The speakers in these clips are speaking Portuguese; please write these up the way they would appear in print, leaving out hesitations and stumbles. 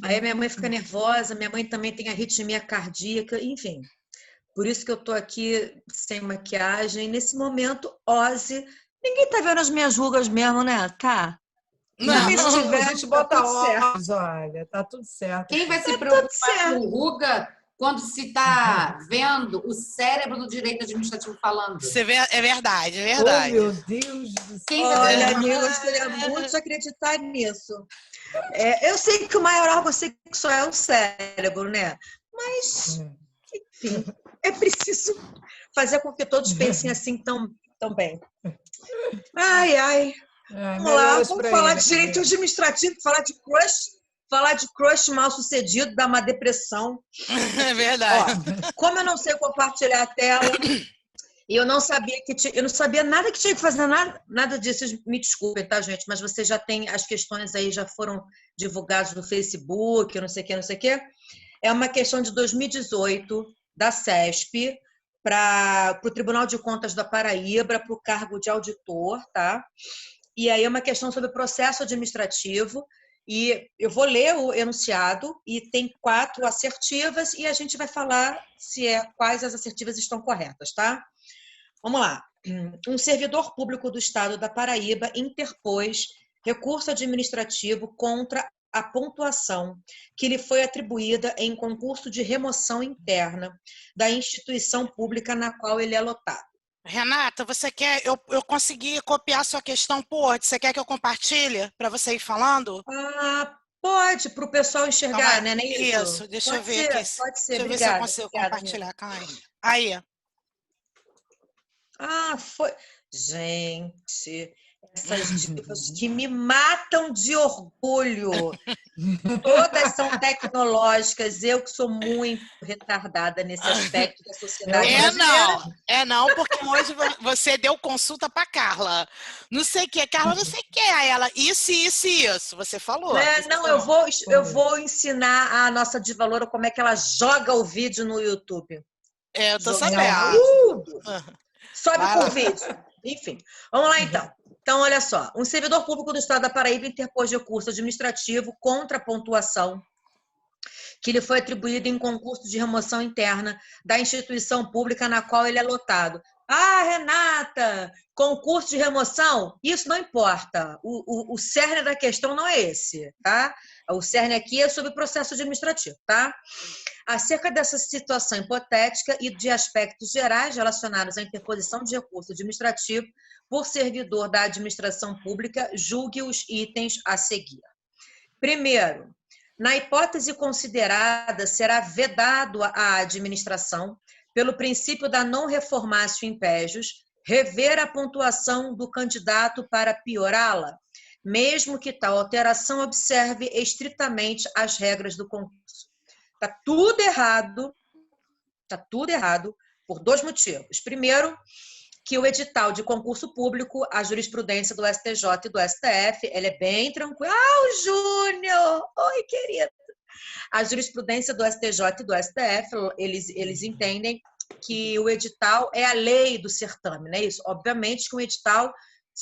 Aí minha mãe fica nervosa, minha mãe também tem arritmia cardíaca, enfim. Por isso que eu tô aqui sem maquiagem. Nesse momento, Ozzy. Ninguém tá vendo as minhas rugas mesmo, né? Tá. Também se tiver, A gente tá bota tudo certo. óculos, olha, tá tudo certo. Quem vai se Tá tudo preocupar certo. com ruga quando se está vendo o cérebro do direito administrativo falando? É verdade, é Oh, verdade. meu Deus do céu. Quem vai se Olha, preocupar? eu gostaria muito de acreditar nisso. Eu sei que o maior órgão sexual é o cérebro, né? Mas, enfim, é preciso fazer com que todos pensem assim tão bem. Ai, ai. Vamos lá, melhoras vamos pra falar ele. de direito administrativo, falar de crush mal sucedido, dar uma depressão. É verdade. Ó, como eu não sei compartilhar a tela, e eu não sabia eu não sabia nada que tinha que fazer, nada disso. Vocês me desculpem, tá, gente? Mas você já tem, as questões aí já foram divulgadas no Facebook, não sei o que, não sei o que. É uma questão de 2018 da CESP para o Tribunal de Contas da Paraíba, para o cargo de auditor, tá? E aí é uma questão sobre processo administrativo, e eu vou ler o enunciado, e tem 4 assertivas, e a gente vai falar quais as assertivas estão corretas, tá? Vamos lá. Um servidor público do Estado da Paraíba interpôs recurso administrativo contra a pontuação que lhe foi atribuída em concurso de remoção interna da instituição pública na qual ele é lotado. Renata, você quer... Eu consegui copiar sua questão por Word. Você quer que eu compartilhe para você ir falando? Pode, para o pessoal enxergar, né? Não é isso? Isso, deixa Pode eu ver ser, aqui. pode ser. Deixa eu ver se eu consigo compartilhar. Calma aí. Aí. Foi. Gente, essas divas que me matam de orgulho. Todas são tecnológicas, eu que sou muito retardada nesse aspecto da sociedade brasileira. Não, porque hoje você deu consulta para Carla. Não sei o que, Carla, não sei o que. Aí ela, isso, você falou. Não, eu vou ensinar a nossa Diva Loura como é que ela joga o vídeo no YouTube. Eu tô sabendo. Sobe com o vídeo. Enfim, vamos lá então. Então, olha só, um servidor público do Estado da Paraíba interpôs recurso administrativo contra a pontuação que lhe foi atribuída em concurso de remoção interna da instituição pública na qual ele é lotado. Renata, concurso de remoção? Isso não importa. O cerne da questão não é esse, tá? O cerne aqui é sobre processo administrativo, tá? Acerca dessa situação hipotética e de aspectos gerais relacionados à interposição de recurso administrativo por servidor da administração pública, julgue os itens a seguir. Primeiro, na hipótese considerada, será vedado à administração, pelo princípio da non reformatio impégios, rever a pontuação do candidato para piorá-la, mesmo que tal alteração observe estritamente as regras do concurso. Está tudo errado por 2 motivos. Primeiro, que o edital de concurso público, a jurisprudência do STJ e do STF, ela é bem tranquila. O Júnior! Oi, querido! A jurisprudência do STJ e do STF, eles entendem que o edital é a lei do certame, não é isso? Obviamente que um edital,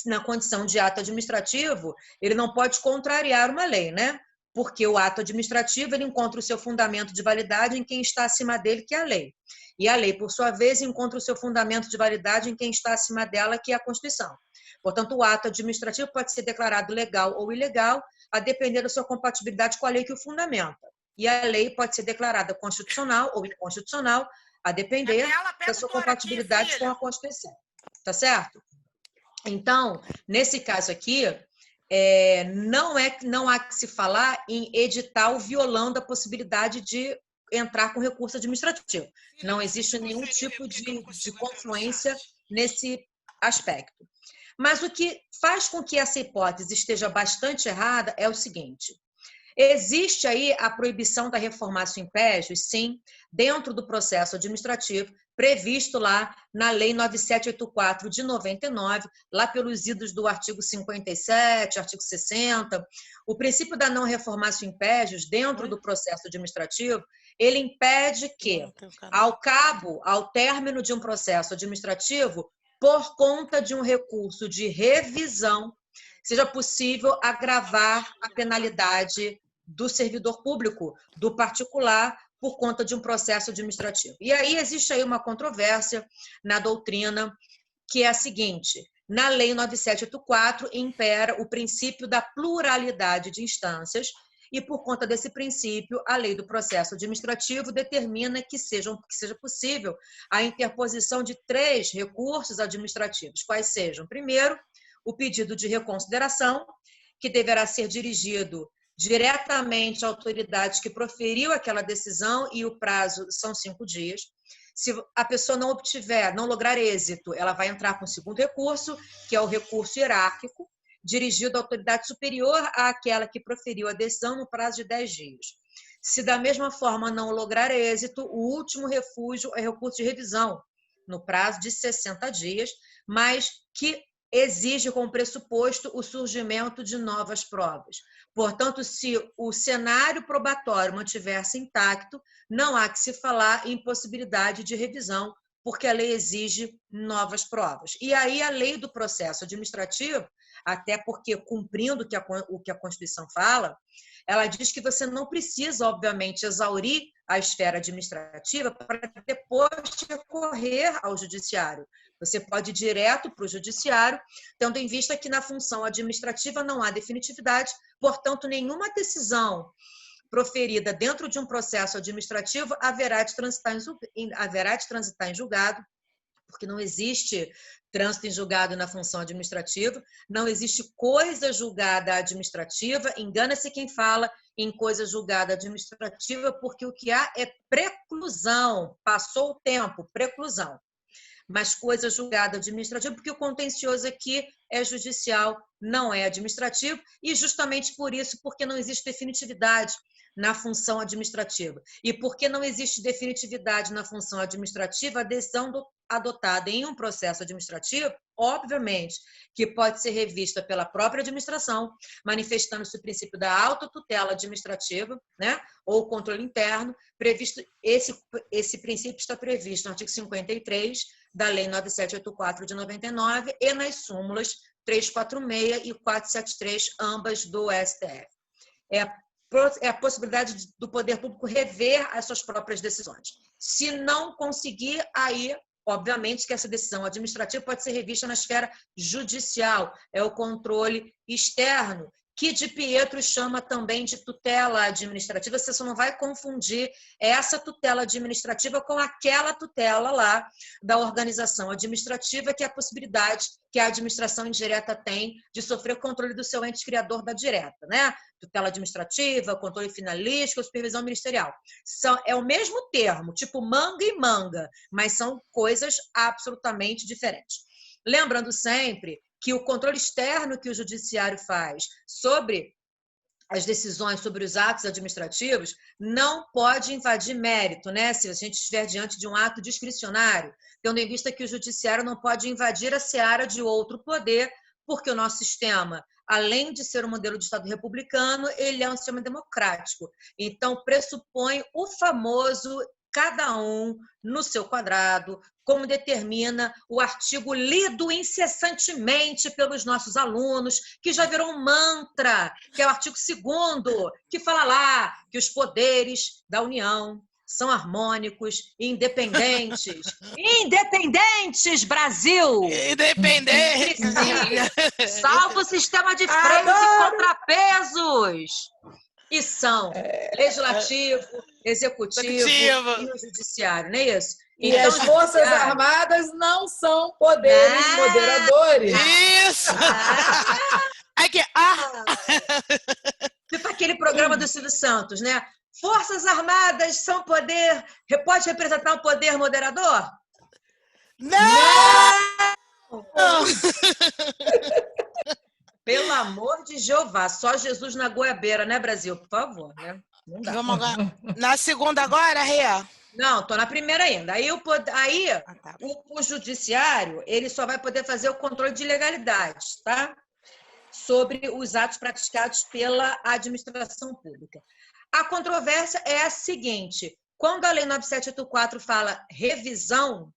na condição de ato administrativo, ele não pode contrariar uma lei, né? Porque o ato administrativo ele encontra o seu fundamento de validade em quem está acima dele, que é a lei. E a lei, por sua vez, encontra o seu fundamento de validade em quem está acima dela, que é a Constituição. Portanto, o ato administrativo pode ser declarado legal ou ilegal, a depender da sua compatibilidade com a lei que o fundamenta. E a lei pode ser declarada constitucional ou inconstitucional, a depender da sua compatibilidade com a Constituição. Tá certo? Então, nesse caso aqui, não há que se falar em edital violando a possibilidade de entrar com recurso administrativo. Não existe nenhum tipo de confluência nesse aspecto. Mas o que faz com que essa hipótese esteja bastante errada é o seguinte: existe aí a proibição da reformatio impégios, sim, dentro do processo administrativo, previsto lá na Lei 9784 de 99, lá pelos idos do artigo 57, artigo 60. O princípio da não reformatio impégios, dentro do processo administrativo, ele impede que, ao término de um processo administrativo, por conta de um recurso de revisão, seja possível agravar a penalidade do servidor público, do particular, por conta de um processo administrativo. E aí existe aí uma controvérsia na doutrina, que é a seguinte: na Lei 9784 impera o princípio da pluralidade de instâncias e, por conta desse princípio, a Lei do Processo Administrativo determina que seja possível a interposição de 3 recursos administrativos, quais sejam, primeiro, o pedido de reconsideração, que deverá ser dirigido diretamente à autoridade que proferiu aquela decisão e o prazo são 5 dias. Se a pessoa não lograr êxito, ela vai entrar com o segundo recurso, que é o recurso hierárquico, dirigido à autoridade superior àquela que proferiu a decisão no prazo de 10 dias. Se da mesma forma não lograr êxito, o último refúgio é recurso de revisão, no prazo de 60 dias, mas que exige como pressuposto o surgimento de novas provas. Portanto, se o cenário probatório mantiver-se intacto, não há que se falar em possibilidade de revisão, porque a lei exige novas provas. E aí a lei do processo administrativo, até porque cumprindo o que a Constituição fala, ela diz que você não precisa, obviamente, exaurir a esfera administrativa para depois recorrer ao judiciário. Você pode ir direto para o judiciário, tendo em vista que na função administrativa não há definitividade, portanto, nenhuma decisão proferida dentro de um processo administrativo haverá de transitar em julgado, porque não existe trânsito em julgado na função administrativa, não existe coisa julgada administrativa, engana-se quem fala em coisa julgada administrativa, porque o que há é preclusão, passou o tempo, preclusão. Mas coisa julgada administrativa, porque o contencioso aqui é judicial, não é administrativo, e justamente por isso, porque não existe definitividade na função administrativa. E porque não existe definitividade na função administrativa, a decisão adotada em um processo administrativo, obviamente, que pode ser revista pela própria administração, manifestando-se o princípio da autotutela administrativa, né, ou controle interno, previsto, esse princípio está previsto no artigo 53 da Lei 9784 de 99 e nas súmulas 346 e 473, ambas do STF. É a possibilidade do poder público rever as suas próprias decisões. Se não conseguir, aí, obviamente, que essa decisão administrativa pode ser revista na esfera judicial, é o controle externo, que de Pietro chama também de tutela administrativa. Você só não vai confundir essa tutela administrativa com aquela tutela lá da organização administrativa, que é a possibilidade que a administração indireta tem de sofrer controle do seu ente criador da direta, né? Tutela administrativa, controle finalístico, supervisão ministerial. É o mesmo termo, tipo manga e manga, mas são coisas absolutamente diferentes. Lembrando sempre que o controle externo que o judiciário faz sobre as decisões, sobre os atos administrativos, não pode invadir mérito, né? Se a gente estiver diante de um ato discricionário, tendo em vista que o judiciário não pode invadir a seara de outro poder, porque o nosso sistema, além de ser um modelo de Estado republicano, ele é um sistema democrático. Então, pressupõe o famoso cada um no seu quadrado, como determina o artigo lido incessantemente pelos nossos alunos, que já virou um mantra, que é o artigo 2º, que fala lá que os poderes da União são harmônicos e independentes. Independentes, Brasil! Independente! Salvo o sistema de freios e contrapesos! E são legislativo, executivo e o judiciário, não é isso? E então, as Forças Armadas não são poderes moderadores. Isso! Aqui, Tipo aquele programa do Silvio Santos, né? Forças Armadas são poder... Pode representar um poder moderador? Não! Pelo amor de Jeová, só Jesus na goiabeira, né, Brasil? Por favor, né? Não dá. Vamos agora. Na segunda agora, Rê? Não, tô na primeira ainda. Aí, o judiciário, ele só vai poder fazer o controle de legalidade, tá? Sobre os atos praticados pela administração pública. A controvérsia é a seguinte: quando a Lei 9784 fala revisão,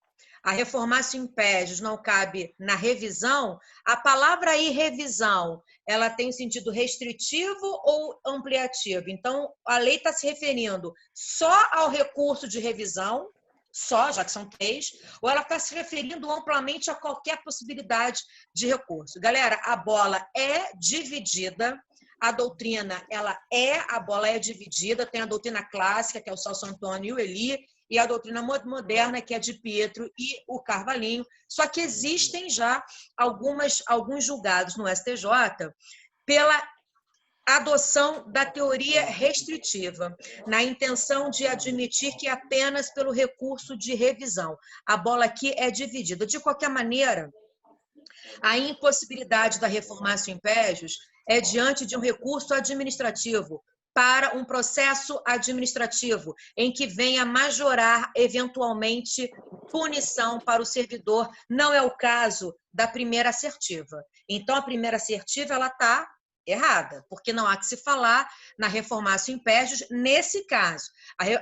a reformácio impédios não cabe na revisão, a palavra aí revisão, ela tem um sentido restritivo ou ampliativo? Então, a lei está se referindo só ao recurso de revisão, só, já que são 3, ou ela está se referindo amplamente a qualquer possibilidade de recurso? Galera, a bola é dividida, a doutrina, a bola é dividida, tem a doutrina clássica, que é o Celso Antônio e o Eli, e a doutrina moderna, que é de Pietro e o Carvalhinho. Só que existem já alguns julgados no STJ pela adoção da teoria restritiva, na intenção de admitir que apenas pelo recurso de revisão. A bola aqui é dividida. De qualquer maneira, a impossibilidade da reformácio impédios é diante de um recurso administrativo para um processo administrativo em que venha majorar eventualmente punição para o servidor. Não é o caso da primeira assertiva. Então, a primeira assertiva ela está errada, porque não há que se falar na reformácio impédios nesse caso.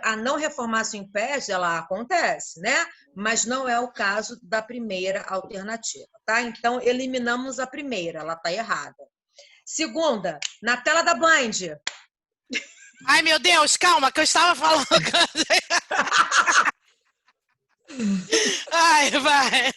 A não reformácio impédios, ela acontece, né? Mas não é o caso da primeira alternativa, tá? Então, eliminamos a primeira, ela está errada. Segunda, na tela da Band. Ai, meu Deus, calma, que eu estava falando. Ai, vai.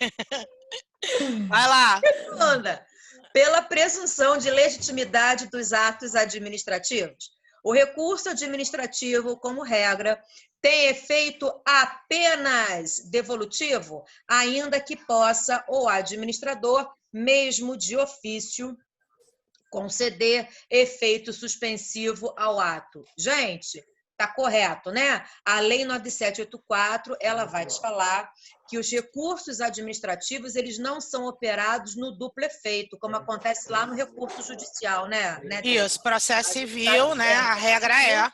Vai lá. Segunda, pela presunção de legitimidade dos atos administrativos. O recurso administrativo, como regra, tem efeito apenas devolutivo, ainda que possa o administrador, mesmo de ofício, conceder efeito suspensivo ao ato. Gente, tá correto, né? A Lei 9784, ela vai te falar que os recursos administrativos, eles não são operados no duplo efeito, como acontece lá no recurso judicial, né? Isso, processo civil, né? A regra é.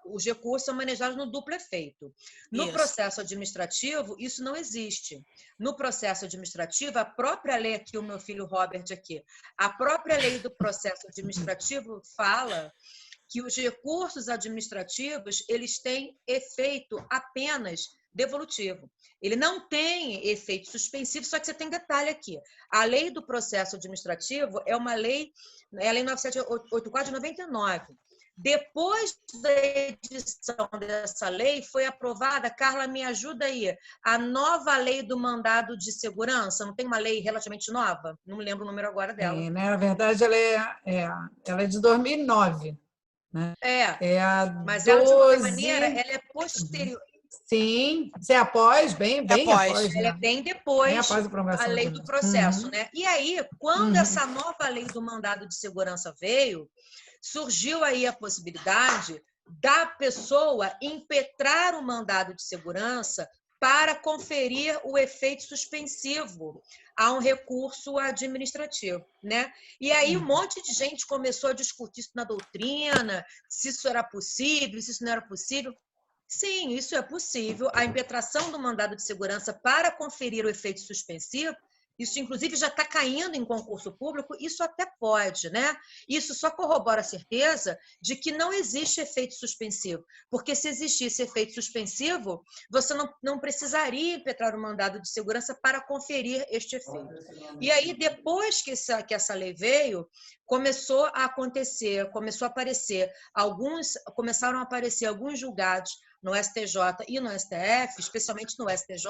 Os recursos são manejados no duplo efeito. No processo administrativo, isso não existe. No processo administrativo, a própria lei aqui, o meu filho Robert aqui, a própria lei do processo administrativo fala que os recursos administrativos, eles têm efeito apenas devolutivo. Ele não tem efeito suspensivo, só que você tem detalhe aqui. A lei do processo administrativo é uma lei, é a lei 9784 de 99. Depois da edição dessa lei, foi aprovada, Carla, me ajuda aí, a nova lei do mandado de segurança. Não tem uma lei relativamente nova? Não me lembro o número agora dela. Sim, né? Na verdade, ela é de 2009. Né? Mas ela, de qualquer maneira, ela é posterior. Sim, você é após, bem após. Ela é bem depois a lei do processo, né? E aí, quando essa nova lei do mandado de segurança veio, surgiu aí a possibilidade da pessoa impetrar o mandado de segurança para conferir o efeito suspensivo a um recurso administrativo, né? E aí um monte de gente começou a discutir isso na doutrina, se isso era possível, se isso não era possível. Sim, isso é possível. A impetração do mandado de segurança para conferir o efeito suspensivo, isso inclusive já está caindo em concurso público, isso até pode, né? Isso só corrobora a certeza de que não existe efeito suspensivo, porque se existisse efeito suspensivo, você não precisaria impetrar o mandado de segurança para conferir este efeito. E aí, depois que essa lei veio, começaram a aparecer alguns julgados no STJ e no STF, especialmente no STJ,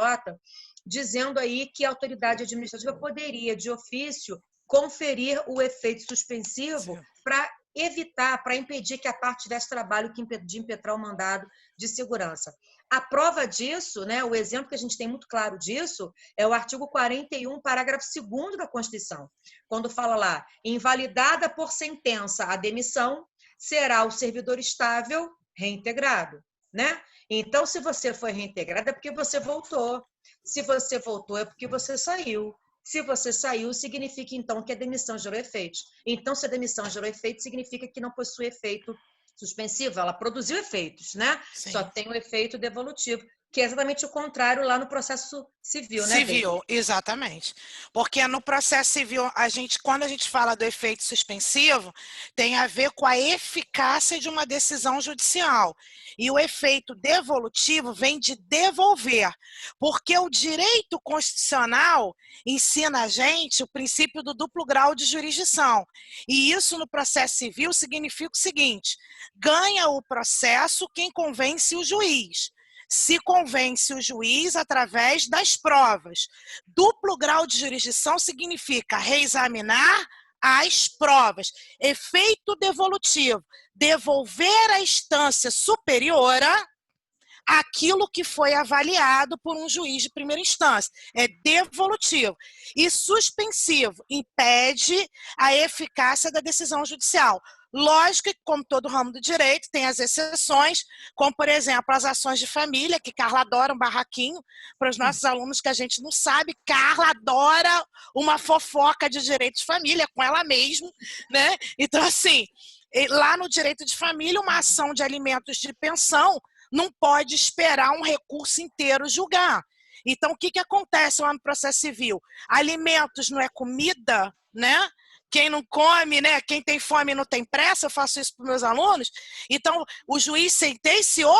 dizendo aí que a autoridade administrativa poderia, de ofício, conferir o efeito suspensivo para evitar, para impedir que a parte tivesse trabalho de impetrar o mandado de segurança. A prova disso, né, o exemplo que a gente tem muito claro disso, é o artigo 41, parágrafo 2º da Constituição, quando fala lá, invalidada por sentença a demissão, será o servidor estável reintegrado, né? Então, se você foi reintegrado, é porque você voltou. Se você voltou, é porque você saiu. Se você saiu, significa, então, que a demissão gerou efeitos. Então, se a demissão gerou efeitos, significa que não possui efeito suspensivo. Ela produziu efeitos, né? Sim. Só tem o efeito devolutivo, que é exatamente o contrário lá no processo civil, né? Civil, exatamente. Porque no processo civil, quando a gente fala do efeito suspensivo, tem a ver com a eficácia de uma decisão judicial. E o efeito devolutivo vem de devolver, porque o direito constitucional ensina a gente o princípio do duplo grau de jurisdição. E isso no processo civil significa o seguinte: ganha o processo quem convence o juiz. Se convence o juiz através das provas. Duplo grau de jurisdição significa reexaminar as provas. Efeito devolutivo, devolver à instância superiora aquilo que foi avaliado por um juiz de primeira instância. É devolutivo. E suspensivo, impede a eficácia da decisão judicial. Lógico que, como todo ramo do direito, tem as exceções, como, por exemplo, as ações de família, que Carla adora um barraquinho, para os nossos alunos que a gente não sabe, Carla adora uma fofoca de direito de família, com ela mesma, né? Então, assim, lá no direito de família, uma ação de alimentos de pensão não pode esperar um recurso inteiro julgar. Então, o que acontece lá no processo civil? Alimentos não é comida, né? Quem não come, né? Quem tem fome não tem pressa, eu faço isso para os meus alunos. Então, o juiz sentenciou,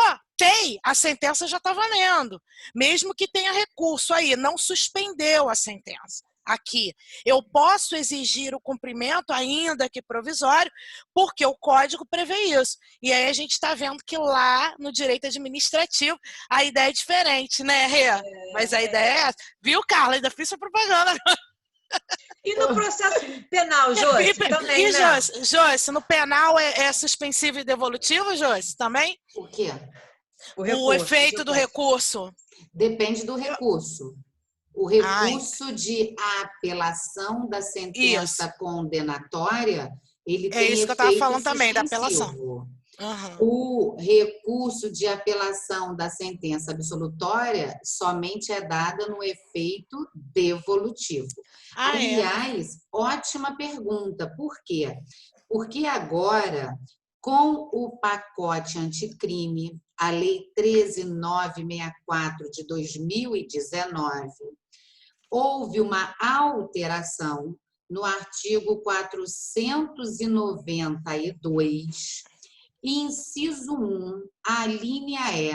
a sentença já está valendo. Mesmo que tenha recurso aí, não suspendeu a sentença. Aqui, eu posso exigir o cumprimento, ainda que provisório, porque o Código prevê isso. E aí a gente está vendo que lá no direito administrativo a ideia é diferente, né, Rê? Mas a ideia é essa. Viu, Carla? Ainda fiz sua propaganda. E no processo penal, Joyce, também, né? Joyce, no penal é suspensivo e devolutivo, Joyce, também? O quê? O efeito do recurso. Depende do recurso. O recurso de apelação da sentença condenatória, ele tem isso que eu estava falando também, da apelação. Uhum. O recurso de apelação da sentença absolutória somente é dada no efeito devolutivo. Aliás, ótima pergunta. Por quê? Porque agora, com o pacote anticrime, a Lei 13.964 de 2019, houve uma alteração no artigo 492, inciso 1, a linha E,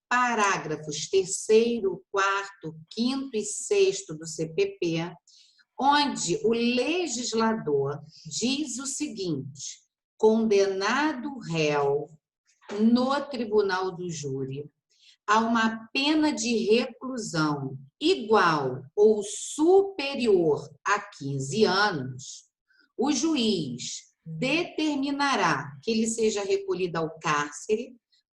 parágrafos 3º, 4º, 5º e 6º do CPP, onde o legislador diz o seguinte: condenado réu no tribunal do júri a uma pena de reclusão igual ou superior a 15 anos, o juiz determinará que ele seja recolhido ao cárcere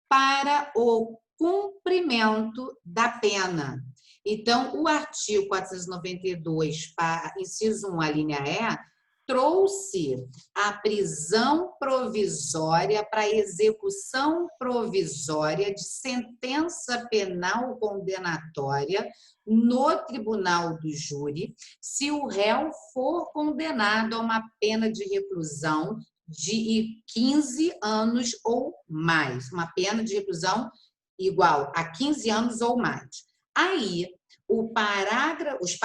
para o cumprimento da pena. Então, o artigo 492, inciso 1, a linha E, trouxe a prisão provisória para execução provisória de sentença penal condenatória no tribunal do júri, se o réu for condenado a uma pena de reclusão de 15 anos ou mais, uma pena de reclusão igual a 15 anos ou mais. Aí, os parágrafos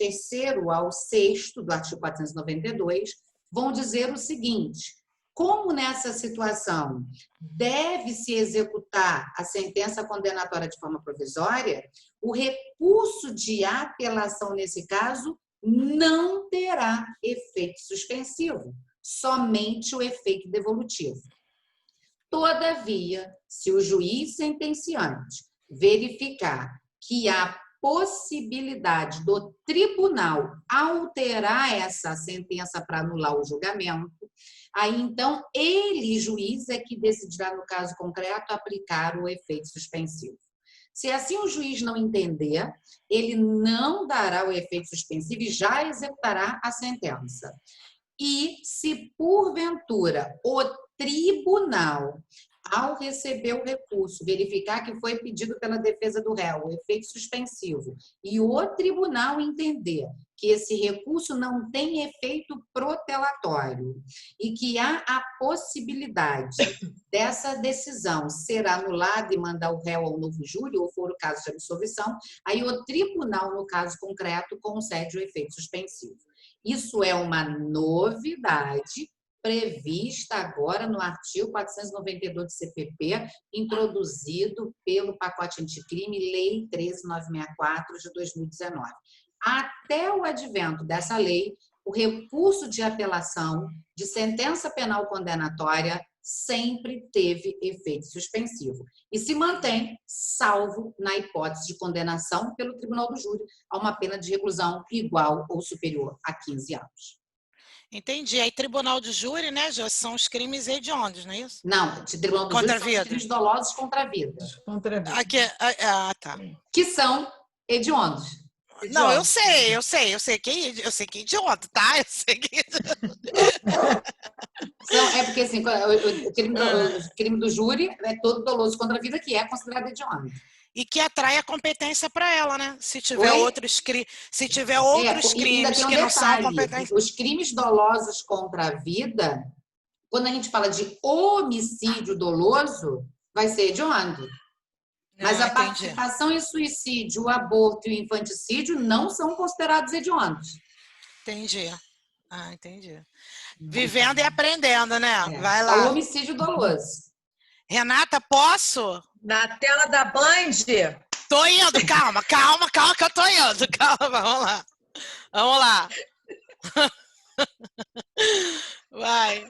3º ao 6º do artigo 492 vão dizer o seguinte: como nessa situação deve-se executar a sentença condenatória de forma provisória, o recurso de apelação, nesse caso, não terá efeito suspensivo, somente o efeito devolutivo. Todavia, se o juiz sentenciante verificar que há possibilidade do tribunal alterar essa sentença para anular o julgamento, aí então ele, juiz, é que decidirá, no caso concreto, aplicar o efeito suspensivo. Se assim o juiz não entender, ele não dará o efeito suspensivo e já executará a sentença. E se porventura o tribunal, ao receber o recurso, verificar que foi pedido pela defesa do réu, o efeito suspensivo, e o tribunal entender que esse recurso não tem efeito protelatório e que há a possibilidade dessa decisão ser anulada e mandar o réu ao novo júri, ou for o caso de absolvição, aí o tribunal, no caso concreto, concede o efeito suspensivo. Isso é uma novidade prevista agora no artigo 492 do CPP, introduzido pelo pacote anticrime, Lei 13.964 de 2019. Até o advento dessa lei, o recurso de apelação de sentença penal condenatória sempre teve efeito suspensivo e se mantém, salvo na hipótese de condenação pelo tribunal do júri a uma pena de reclusão igual ou superior a 15 anos. Entendi. Aí, tribunal de júri, né, Jô, são os crimes hediondos, não é isso? Não, de tribunal do Contra júri a são os vida. crimes dolosos contra a vida, Contra a vida. Aqui, tá. que são hediondos. Não, eu sei que é idiota, tá? Eu sei que É porque assim, o crime do júri é todo doloso contra a vida, que é considerado hediondo. e que atrai a competência para ela, né? Se tiver Oi? outros, se tiver E outros ainda crimes tem um que não são detalhe, competentes. os crimes dolosos contra a vida, quando a gente fala de homicídio doloso, vai ser hediondo. Mas a Entendi. participação em suicídio, o aborto e o infanticídio não são considerados hediondos. Entendi. Entendi. Vivendo e aprendendo, né? É. Vai É o lá. homicídio doloso. Renata, posso? Na tela da Band, Tô indo, calma que eu tô indo. Calma, vamos lá. Vai.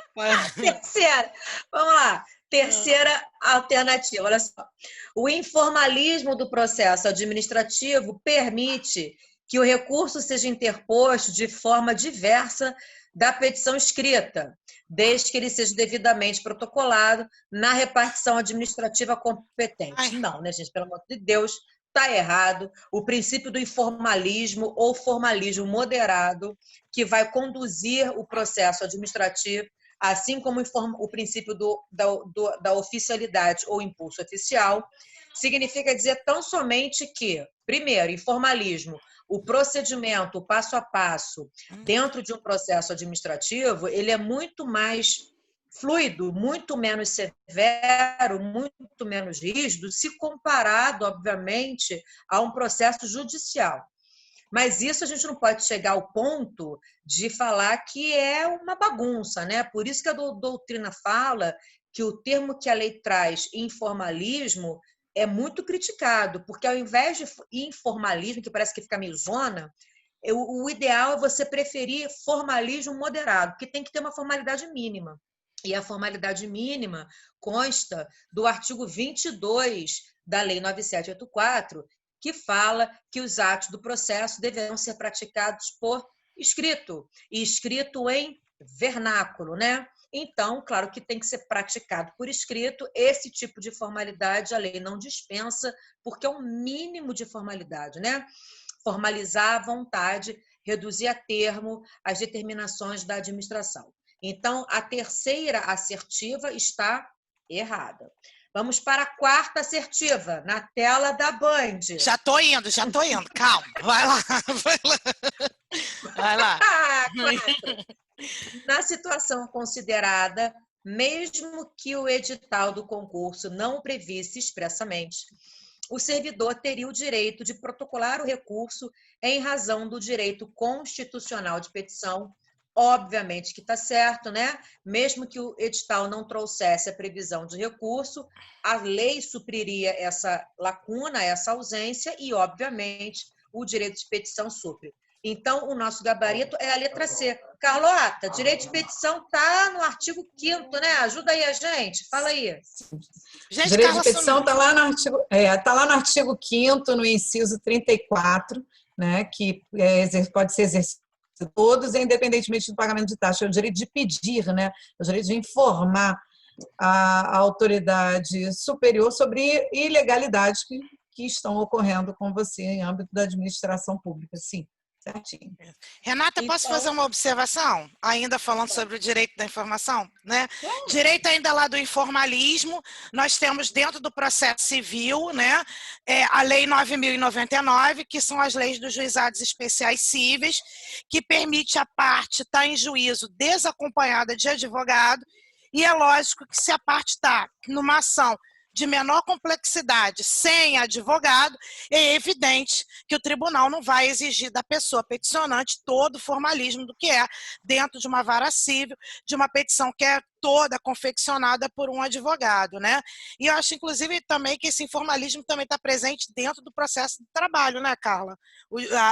terceira, vamos lá. Terceira alternativa, olha só. O informalismo do processo administrativo permite que o recurso seja interposto de forma diversa da petição escrita, desde que ele seja devidamente protocolado na repartição administrativa competente. Não, né, gente? Pelo amor de Deus, está errado. O princípio do informalismo ou formalismo moderado, que vai conduzir o processo administrativo, assim como o princípio da oficialidade ou impulso oficial, significa dizer tão somente que, primeiro, informalismo, o procedimento, o passo a passo, dentro de um processo administrativo, ele é muito mais fluido, muito menos severo, muito menos rígido, se comparado, obviamente, a um processo judicial. Mas isso a gente não pode chegar ao ponto de falar que é uma bagunça, né? Por isso que a doutrina fala que o termo que a lei traz, informalismo, é muito criticado, porque ao invés de informalismo, que parece que fica meio zona, o ideal é você preferir formalismo moderado, que tem que ter uma formalidade mínima. E a formalidade mínima consta do artigo 22 da Lei 9784, que fala que os atos do processo deverão ser praticados por escrito, e escrito em vernáculo, né? Então, claro que tem que ser praticado por escrito. Esse tipo de formalidade a lei não dispensa, porque é um mínimo de formalidade, né? Formalizar a vontade, reduzir a termo as determinações da administração. Então, a terceira assertiva está errada. Vamos para a quarta assertiva, na tela da Band. Já tô indo. Calma. Vai lá. Vai lá. Na situação considerada, mesmo que o edital do concurso não o previsse expressamente, o servidor teria o direito de protocolar o recurso em razão do direito constitucional de petição. Obviamente que está certo, né? Mesmo que o edital não trouxesse a previsão de recurso, a lei supriria essa lacuna, essa ausência, e, obviamente, o direito de petição supre. Então, o nosso gabarito é a letra C. Carlota, direito de petição está no artigo 5º, né? Ajuda aí a gente, fala aí. Gente, Direito Carla, de petição está lá no artigo 5º, no inciso 34, né, que pode ser exercido todos, independentemente do pagamento de taxa. É o direito de pedir, né, é o direito de informar a autoridade superior sobre ilegalidades que estão ocorrendo com você em âmbito da administração pública, sim. Certinho. Renata, posso fazer uma observação? Ainda falando sobre o direito da informação, né? Direito ainda lá do informalismo, nós temos dentro do processo civil, né, a Lei 9.099, que são as leis dos juizados especiais cíveis, que permite a parte estar em juízo desacompanhada de advogado E é lógico que se a parte está numa ação de menor complexidade, sem advogado, é evidente que o tribunal não vai exigir da pessoa peticionante todo o formalismo do que é dentro de uma vara civil, de uma petição que é toda confeccionada por um advogado, né? E eu acho, inclusive, também que esse informalismo também está presente dentro do processo de trabalho, né, Carla?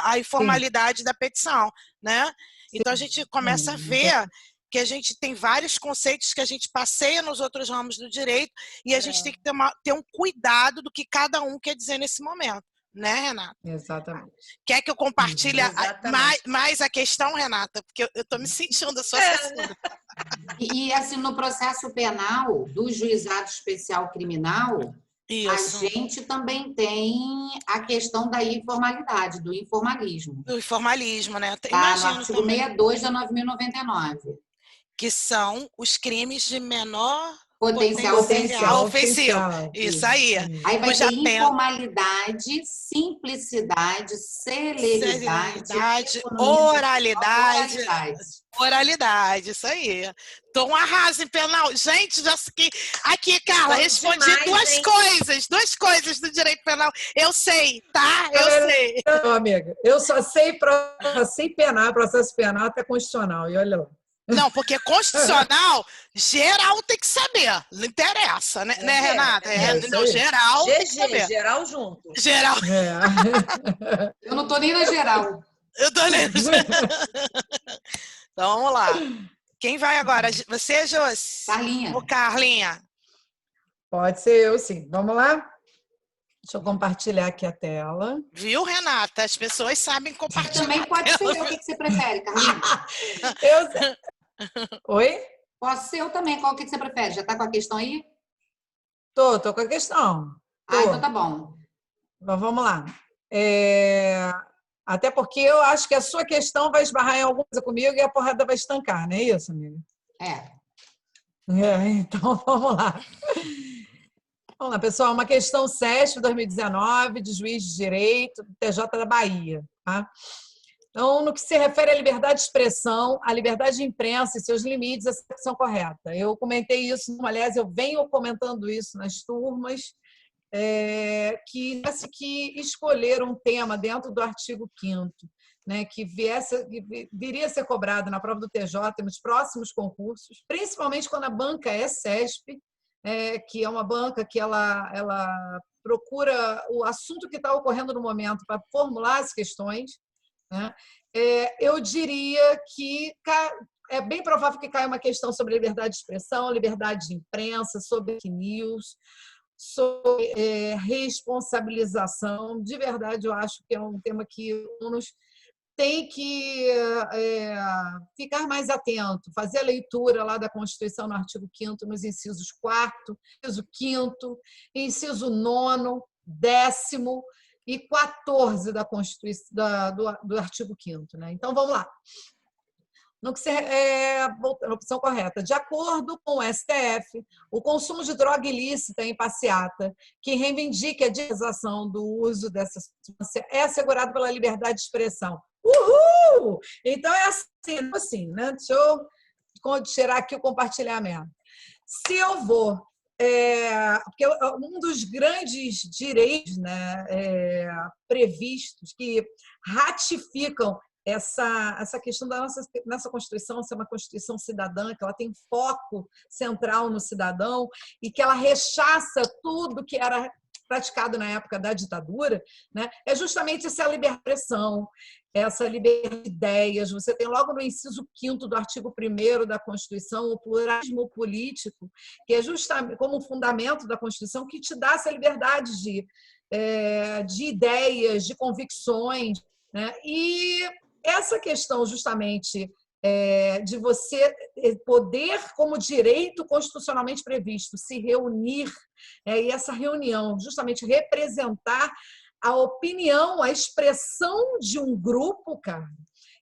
A informalidade da petição, né? Então, a gente começa a ver que a gente tem vários conceitos que a gente passeia nos outros ramos do direito e a gente tem que ter um cuidado do que cada um quer dizer nesse momento, né, Renata? Exatamente. Quer que eu compartilhe mais a questão, Renata? Porque eu estou me sentindo a sua assessora. E assim, no processo penal do juizado especial criminal, Isso. a gente também tem a questão da informalidade, do informalismo. Do informalismo, né? Tá, Imagino no artigo também. 62 da 9.099. Que são os crimes de menor Potencial ofensivo. Isso aí. Aí vai Cuja ter pena- informalidade, simplicidade, celeridade, oralidade, isso aí. Tom arrasa em penal. Gente, já que aqui, Carla, Bom respondi demais, duas coisas do direito penal. Eu sei, tá? Eu sei. Não, amiga, eu só sei penar, processo penal até constitucional. E olha lá. Não, porque constitucional, geral tem que saber. Não interessa, né, Renata? Não, geral tem que saber. Geral junto. Geral. Eu não tô nem na geral. Eu tô nem na geral. Então, vamos lá. Quem vai agora? Você, Josi? Carlinha. Ou Carlinha? Pode ser eu, sim. Vamos lá? Deixa eu compartilhar aqui a tela. Viu, Renata? As pessoas sabem compartilhar. Também pode ser eu. O que você prefere, Carlinha? Oi? Posso ser eu também. Qual que você prefere? Já está com a questão aí? Tô com a questão. Então tá bom. Mas vamos lá. Até porque eu acho que a sua questão vai esbarrar em alguma coisa comigo e a porrada vai estancar, não é isso, amiga? Então, vamos lá. Vamos lá, pessoal. Uma questão SESP 2019, de juiz de direito, do TJ da Bahia. Tá? Então, no que se refere à liberdade de expressão, à liberdade de imprensa e seus limites, essa é a questão correta. Eu comentei isso, aliás, eu venho comentando isso nas turmas, que tivesse que escolher um tema dentro do artigo 5º, né, que viria a ser cobrado na prova do TJ nos próximos concursos, principalmente quando a banca é SESP, que é uma banca que ela procura o assunto que está ocorrendo no momento para formular as questões, né? Eu diria que é bem provável que caia uma questão sobre liberdade de expressão, liberdade de imprensa, sobre fake news, sobre responsabilização. De verdade, eu acho que é um tema que os alunos têm que ficar mais atento, fazer a leitura lá da Constituição no artigo 5º, nos incisos 4º, inciso 5º, inciso 9º, 10º e 14 da Constituição, do artigo 5º. Né? Então, vamos lá. No que voltando à opção correta. De acordo com o STF, o consumo de droga ilícita em passeata, que reivindica a despenalização do uso dessa substância, é assegurado pela liberdade de expressão. Uhul! Então, é assim, né? Deixa eu tirar aqui o compartilhamento. Se eu vou... porque um dos grandes direitos, né, previstos que ratificam essa questão da nossa Constituição ser uma Constituição cidadã, que ela tem foco central no cidadão e que ela rechaça tudo que era praticado na época da ditadura, né, é justamente essa liberdade de expressão, essa liberdade de ideias. Você tem logo no inciso 5º do artigo 1º da Constituição o pluralismo político, que é justamente como fundamento da Constituição, que te dá essa liberdade de ideias, de convicções, né? E essa questão justamente de você poder, como direito constitucionalmente previsto, se reunir, e essa reunião justamente representar a opinião, a expressão de um grupo, cara,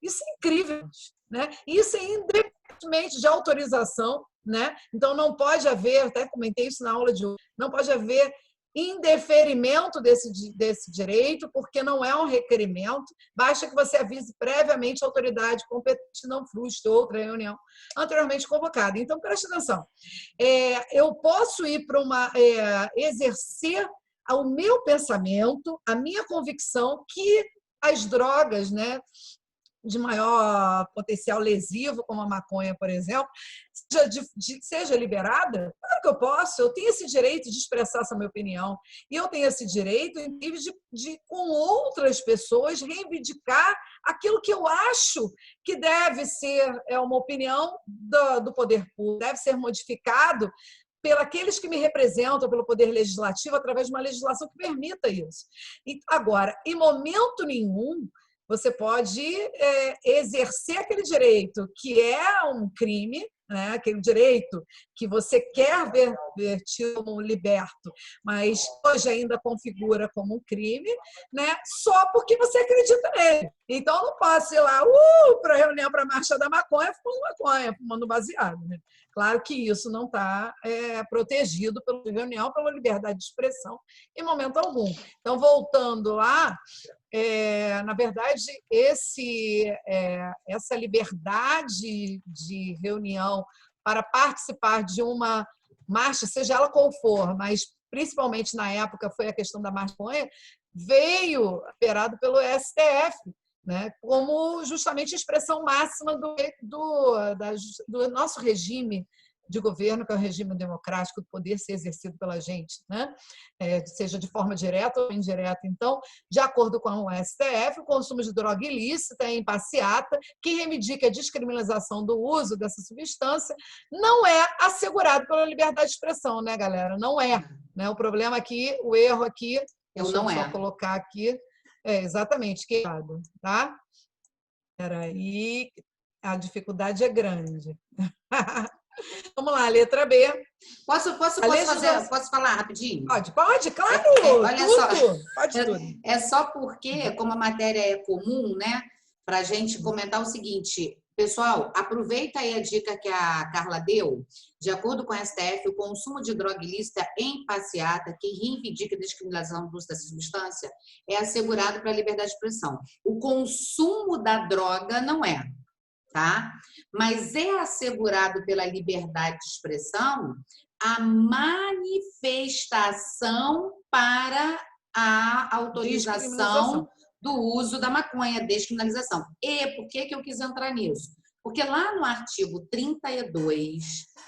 isso é incrível, né? Isso é independentemente de autorização, né? Então não pode haver, até comentei isso na aula de hoje, não pode haver em deferimento desse direito, porque não é um requerimento, basta que você avise previamente a autoridade competente, não frustre outra reunião anteriormente convocada. Então, preste atenção. Eu posso ir para exercer o meu pensamento, a minha convicção que as drogas, né, de maior potencial lesivo, como a maconha, por exemplo, seja liberada? Claro que eu posso, eu tenho esse direito de expressar essa minha opinião. E eu tenho esse direito, inclusive, de com outras pessoas, reivindicar aquilo que eu acho que deve ser uma opinião do poder público, deve ser modificado pelos que me representam, pelo Poder Legislativo, através de uma legislação que permita isso. Agora, em momento nenhum, você pode exercer aquele direito que é um crime, né? Aquele direito que você quer ver tido como liberto, mas hoje ainda configura como um crime, né? Só porque você acredita nele. Então, eu não posso ir lá para a reunião, para a Marcha da Maconha, fumando baseado. Né? Claro que isso não está protegido pela reunião, pela liberdade de expressão, em momento algum. Então, voltando lá, na verdade, essa liberdade de reunião para participar de uma marcha, seja ela qual for, mas principalmente na época foi a questão da maconha, veio operado pelo STF, né, como justamente a expressão máxima do nosso regime de governo, que é o regime democrático, do poder ser exercido pela gente, né? Seja de forma direta ou indireta. Então, de acordo com o STF, o consumo de droga ilícita é em passeata, que reivindica a descriminalização do uso dessa substância, não é assegurado pela liberdade de expressão, né, galera? Não é. Né? O problema aqui, o erro aqui, deixa eu só colocar aqui, exatamente, que é errado, tá? Peraí, a dificuldade é grande. Vamos lá, letra B. Posso falar rapidinho? Pode, claro. Olha só, pode tudo. É só porque, como a matéria é comum, né, para a gente comentar o seguinte, pessoal, aproveita aí a dica que a Carla deu. De acordo com a STF, o consumo de droga ilícita em passeata, que reivindica a descriminalização do uso dessa substância, é assegurado para a liberdade de expressão. O consumo da droga não é. Tá? Mas é assegurado pela liberdade de expressão a manifestação para a autorização do uso da maconha, descriminalização. E por que eu quis entrar nisso? Porque lá no artigo 32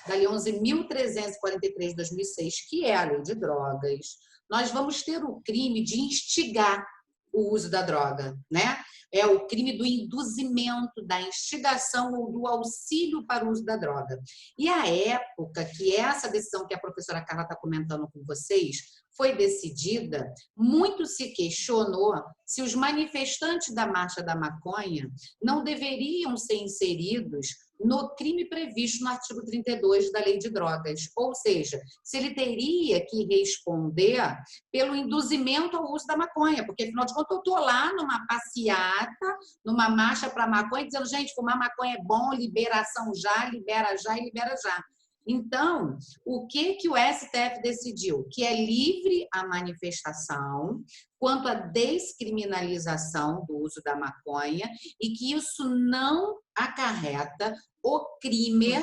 da Lei 11.343 de 2006, que é a Lei de Drogas, nós vamos ter o crime de instigar o uso da droga, né? É o crime do induzimento, da instigação ou do auxílio para o uso da droga. E a época que essa decisão que a professora Carla está comentando com vocês foi decidida, muito se questionou se os manifestantes da Marcha da Maconha não deveriam ser inseridos no crime previsto no artigo 32 da Lei de Drogas. Ou seja, se ele teria que responder pelo induzimento ao uso da maconha, porque, afinal de contas, eu estou lá numa passeata, numa marcha para maconha, dizendo, gente, fumar maconha é bom, liberação já, libera já e libera já. Então, o que o STF decidiu? Que é livre a manifestação quanto à descriminalização do uso da maconha e que isso não acarreta o crime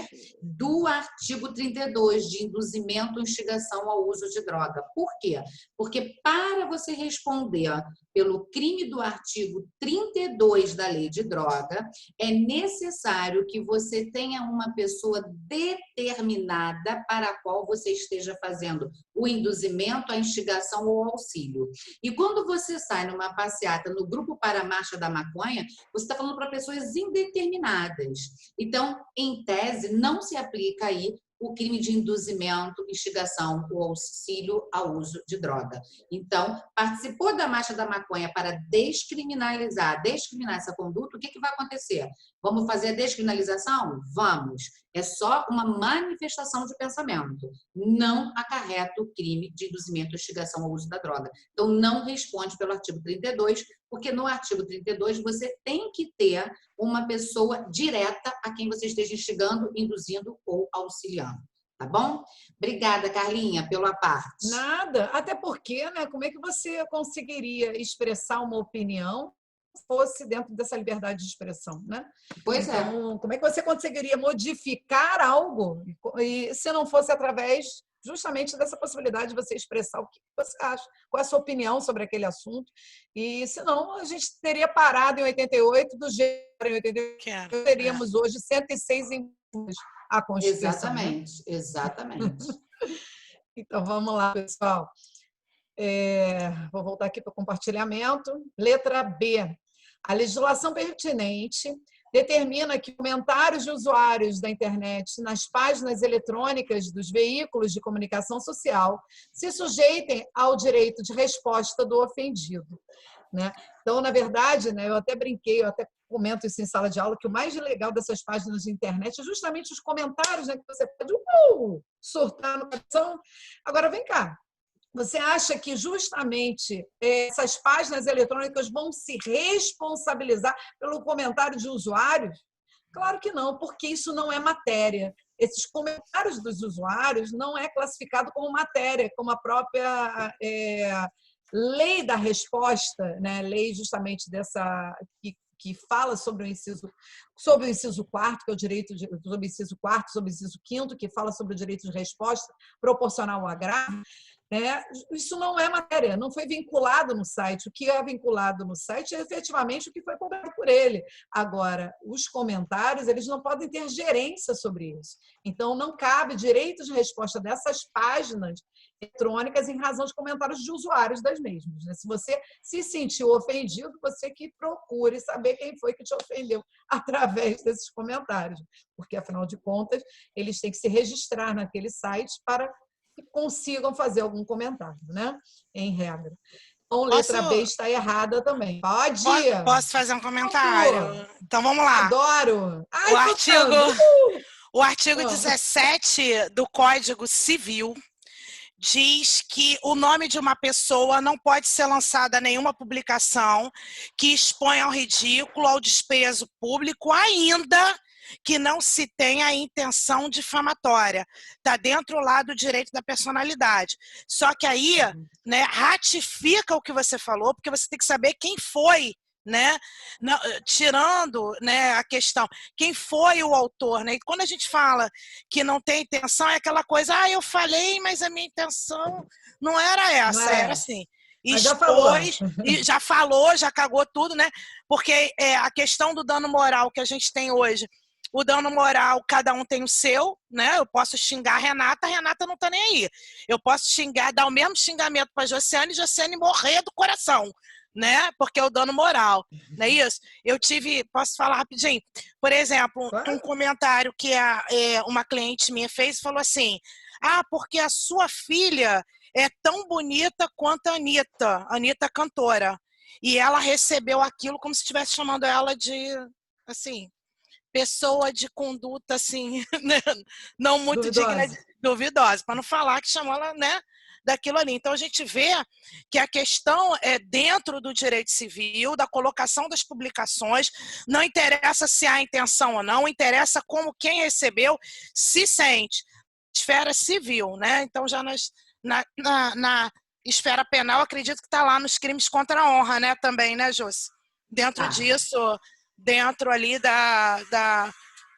do artigo 32 de induzimento ou instigação ao uso de droga. Por quê? Porque para você responder pelo crime do artigo 32 da Lei de Droga, é necessário que você tenha uma pessoa determinada para a qual você esteja fazendo o induzimento, a instigação ou auxílio. E quando você sai numa passeata no grupo para a Marcha da Maconha, você está falando para pessoas indeterminadas. Então, em tese, não se aplica aí o crime de induzimento, instigação ou auxílio ao uso de droga. Então, participou da Marcha da Maconha para descriminar essa conduta, o que vai acontecer? Vamos fazer a descriminalização? Vamos. É só uma manifestação de pensamento. Não acarreta o crime de induzimento, instigação ao uso da droga. Então, não responde pelo artigo 32, porque no artigo 32 você tem que ter uma pessoa direta a quem você esteja instigando, induzindo ou auxiliando. tá bom? Obrigada, Carlinha, pela parte. Nada, até porque, né, como é que você conseguiria expressar uma opinião se fosse dentro dessa liberdade de expressão, né? Pois é. Então, como é que você conseguiria modificar algo e se não fosse através justamente dessa possibilidade de você expressar o que você acha, qual é a sua opinião sobre aquele assunto? E senão a gente teria parado em 88, do jeito que era em 88, teríamos hoje 106 emendas à Constituição. Exatamente, né? Exatamente. Então, vamos lá, pessoal. Vou voltar aqui para o compartilhamento. Letra B. A legislação pertinente determina que comentários de usuários da internet nas páginas eletrônicas dos veículos de comunicação social se sujeitem ao direito de resposta do ofendido, né? Então, na verdade, né, eu até brinquei, eu até comento isso em sala de aula, que o mais legal dessas páginas de internet é justamente os comentários, né, que você pode surtar no coração. Agora, vem cá. Você acha que justamente essas páginas eletrônicas vão se responsabilizar pelo comentário de usuários? Claro que não, porque isso não é matéria. Esses comentários dos usuários não é classificado como matéria, como a própria lei da resposta, né? Lei justamente dessa que fala sobre o inciso 4º, que é o direito sobre o inciso 4º, sobre o inciso 5º, que fala sobre o direito de resposta proporcional ao agravo. Isso não é matéria, não foi vinculado no site. O que é vinculado no site é efetivamente o que foi cobrado por ele. Agora, os comentários, eles não podem ter gerência sobre isso. Então, não cabe direito de resposta dessas páginas eletrônicas em razão de comentários de usuários das mesmas. Se você se sentiu ofendido, você que procure saber quem foi que te ofendeu através desses comentários. Porque, afinal de contas, eles têm que se registrar naquele site para que consigam fazer algum comentário, né? Em regra. Então, letra B está errada também. Pode? Posso fazer um comentário? Então, vamos lá. Adoro! Ai, o artigo 17 do Código Civil diz que o nome de uma pessoa não pode ser lançada a nenhuma publicação que exponha ao ridículo, ao desprezo público, ainda que não se tenha a intenção difamatória. Está dentro lá do direito da personalidade. Só que aí, né, ratifica o que você falou, porque você tem que saber quem foi, né? Tirando, né, a questão, quem foi o autor, né? E quando a gente fala que não tem intenção, é aquela coisa, eu falei, mas a minha intenção não era essa, era assim. Já falou, já cagou tudo, né? Porque a questão do dano moral que a gente tem hoje, o dano moral, cada um tem o seu, né? Eu posso xingar a Renata não tá nem aí. Eu posso dar o mesmo xingamento para Josiane e Josiane morrer do coração, né? Porque é o dano moral, não é isso? Posso falar rapidinho? Por exemplo, um comentário que uma cliente minha fez, falou assim, porque a sua filha é tão bonita quanto a Anitta cantora. E ela recebeu aquilo como se estivesse chamando ela de, assim, pessoa de conduta, assim, né? Não muito duvidosa, para não falar que chamou ela, né, daquilo ali. Então, a gente vê que a questão é dentro do direito civil, da colocação das publicações, não interessa se há intenção ou não, interessa como quem recebeu se sente. Esfera civil, né? Então, já na esfera penal, acredito que está lá nos crimes contra a honra, né, também, né, Josi? Dentro disso, dentro ali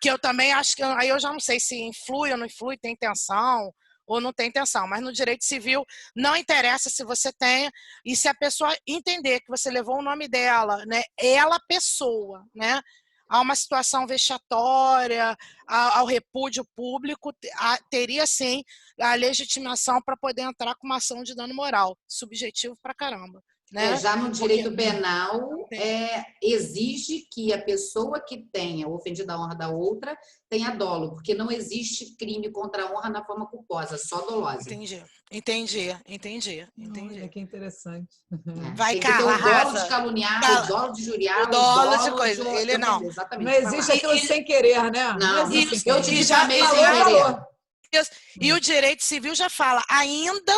que eu também acho que, aí eu já não sei se influi ou não influi, tem intenção ou não tem intenção, mas no direito civil não interessa se você tem, e se a pessoa entender que você levou o nome dela, né, ela pessoa, né, a uma situação vexatória, ao repúdio público, teria sim a legitimação para poder entrar com uma ação de dano moral, subjetivo pra caramba. Né? Já no direito penal, exige que a pessoa que tenha ofendido a honra da outra tenha dolo, porque não existe crime contra a honra na forma culposa, só dolosa. Entendi. Olha, que interessante. Vai, tem que ter o dolo de caluniar, o dolo de injuriar, o dolo de coisa. Ele não. Exatamente. Não existe aquilo sem querer, né? Não existe. Eu te difamei sem querer. E o direito civil já fala, ainda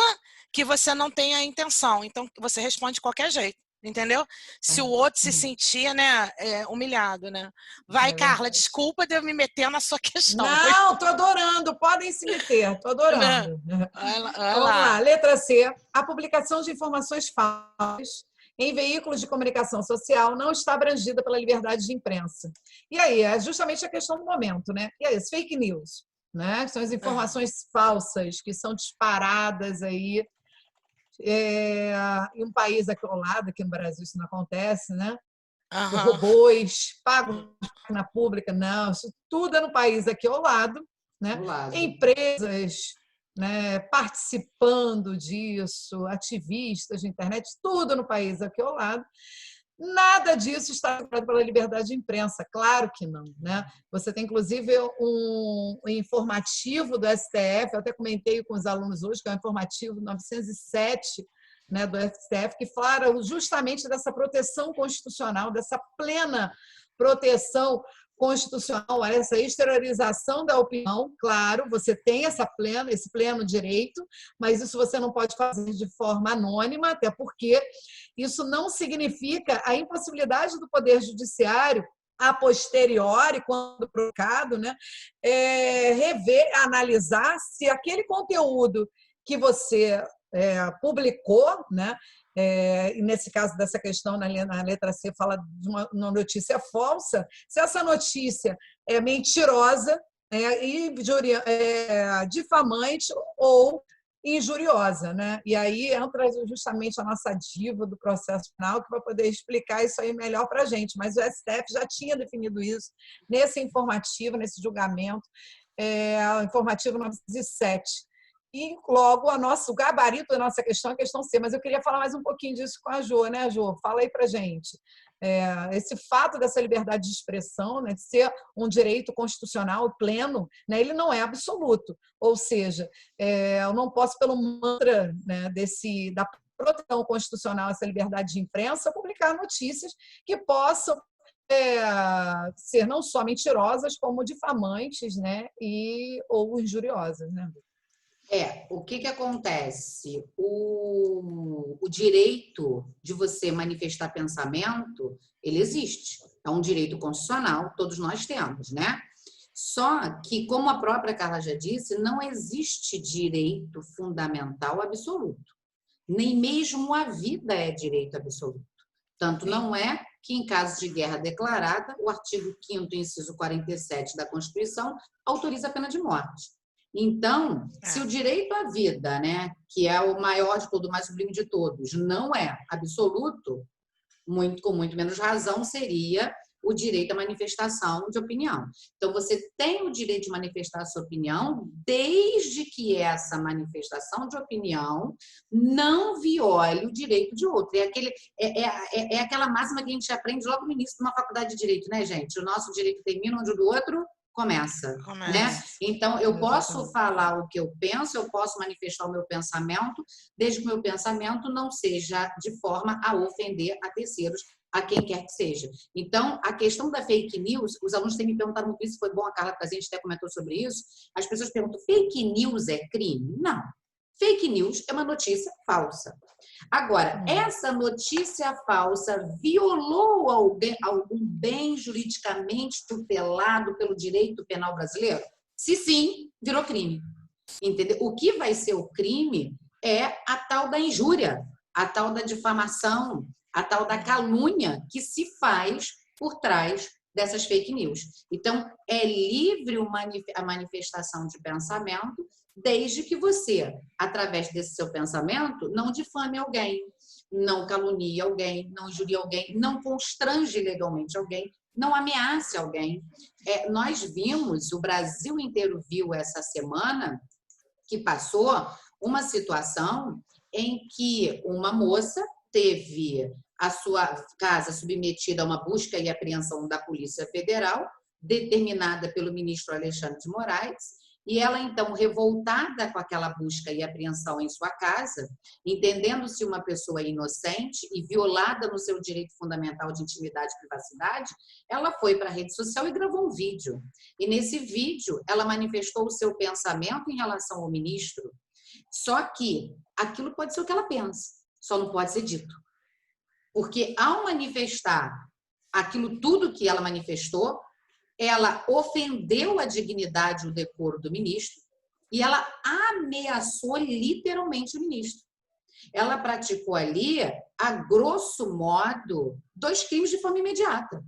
que você não tenha a intenção. Então, você responde de qualquer jeito. entendeu? Se o outro se sentia, né, humilhado, né? Vai, Carla, desculpa de eu me meter na sua questão. Não, estou adorando, podem se meter, estou adorando. Vai Então, vamos lá, letra C. A publicação de informações falsas em veículos de comunicação social não está abrangida pela liberdade de imprensa. E aí, é justamente a questão do momento, né? E aí, as fake news, né? São as informações falsas que são disparadas aí. Em um país aqui ao lado, aqui no Brasil isso não acontece, né? Robôs pagos na pública, não, isso tudo é no país aqui ao lado, né? Empresas, né, participando disso, ativistas de internet, tudo no país aqui ao lado. Nada disso está regulado pela liberdade de imprensa, claro que não, né? Você tem, inclusive, um informativo do STF, eu até comentei com os alunos hoje, que é o informativo 907, né, do STF, que fala justamente dessa proteção constitucional, dessa plena proteção constitucional, essa exteriorização da opinião. Claro, você tem esse pleno direito, mas isso você não pode fazer de forma anônima, até porque isso não significa a impossibilidade do Poder Judiciário, a posteriori, quando provocado, né, rever, analisar se aquele conteúdo que você publicou, né, e nesse caso dessa questão, na letra C, fala de uma notícia falsa, se essa notícia é mentirosa e difamante ou injuriosa, né? E aí entra justamente a nossa diva do processo penal, que vai poder explicar isso aí melhor para a gente. Mas o STF já tinha definido isso nesse informativo, nesse julgamento, o informativo 907. E logo o gabarito da nossa questão é a questão C, mas eu queria falar mais um pouquinho disso com a Jo, né, Jo? Fala aí para gente. Esse fato dessa liberdade de expressão, né, de ser um direito constitucional pleno, né, ele não é absoluto. Ou seja, eu não posso, pelo mantra, né, da proteção constitucional, essa liberdade de imprensa, publicar notícias que possam ser não só mentirosas, como difamantes, né, ou injuriosas, né? O que acontece? O direito de você manifestar pensamento, ele existe. É um direito constitucional, todos nós temos, né? Só que, como a própria Carla já disse, não existe direito fundamental absoluto. Nem mesmo a vida é direito absoluto. Tanto não é que, em caso de guerra declarada, o artigo 5º, inciso 47 da Constituição, autoriza a pena de morte. Então, se o direito à vida, né, que é o maior de todo, o mais sublime de todos, não é absoluto, com muito menos razão seria o direito à manifestação de opinião. Então, você tem o direito de manifestar a sua opinião, desde que essa manifestação de opinião não viole o direito de outro. É aquela máxima que a gente aprende logo no início de uma faculdade de direito, né, gente? O nosso direito termina onde o do outro começa. Né? Então, eu posso falar o que eu penso, eu posso manifestar o meu pensamento, desde que o meu pensamento não seja de forma a ofender a terceiros, a quem quer que seja. Então, a questão da fake news, os alunos têm me perguntado muito isso, foi bom a Carla trazer, a gente até comentou sobre isso, as pessoas perguntam, fake news é crime? Não. Fake news é uma notícia falsa. Agora, essa notícia falsa violou algum bem juridicamente tutelado pelo direito penal brasileiro? Se sim, virou crime. Entendeu? O que vai ser o crime é a tal da injúria, a tal da difamação, a tal da calúnia que se faz por trás dessas fake news. Então, é livre a manifestação de pensamento, desde que você, através desse seu pensamento, não difame alguém, não calunie alguém, não injurie alguém, não constrange legalmente alguém, não ameace alguém. Nós vimos, o Brasil inteiro viu essa semana que passou, uma situação em que uma moça teve a sua casa submetida a uma busca e apreensão da Polícia Federal, determinada pelo ministro Alexandre de Moraes, e ela, então, revoltada com aquela busca e apreensão em sua casa, entendendo-se uma pessoa inocente e violada no seu direito fundamental de intimidade e privacidade, ela foi para a rede social e gravou um vídeo. E nesse vídeo, ela manifestou o seu pensamento em relação ao ministro. Só que aquilo pode ser o que ela pensa, só não pode ser dito. Porque ao manifestar aquilo tudo que ela manifestou, ela ofendeu a dignidade e o decoro do ministro e ela ameaçou literalmente o ministro. Ela praticou ali, a grosso modo, 2 crimes de forma imediata.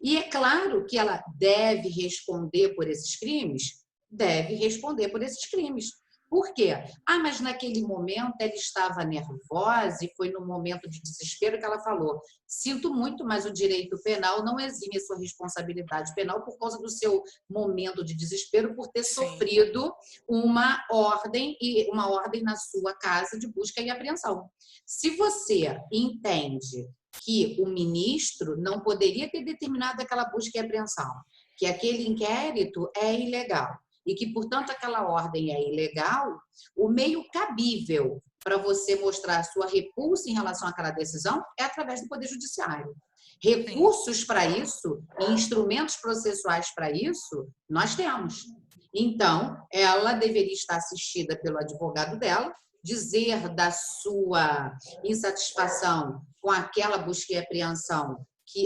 E é claro que ela deve responder por esses crimes? Deve responder por esses crimes. Por quê? Mas naquele momento ela estava nervosa e foi no momento de desespero que ela falou: sinto muito, mas o direito penal não exime a sua responsabilidade penal por causa do seu momento de desespero por ter sofrido uma ordem na sua casa de busca e apreensão. Se você entende que o ministro não poderia ter determinado aquela busca e apreensão, que aquele inquérito é ilegal, e que, portanto, aquela ordem é ilegal, o meio cabível para você mostrar a sua repulsa em relação àquela decisão é através do Poder Judiciário. Recursos para isso e instrumentos processuais para isso, nós temos. Então, ela deveria estar assistida pelo advogado dela, dizer da sua insatisfação com aquela busca e apreensão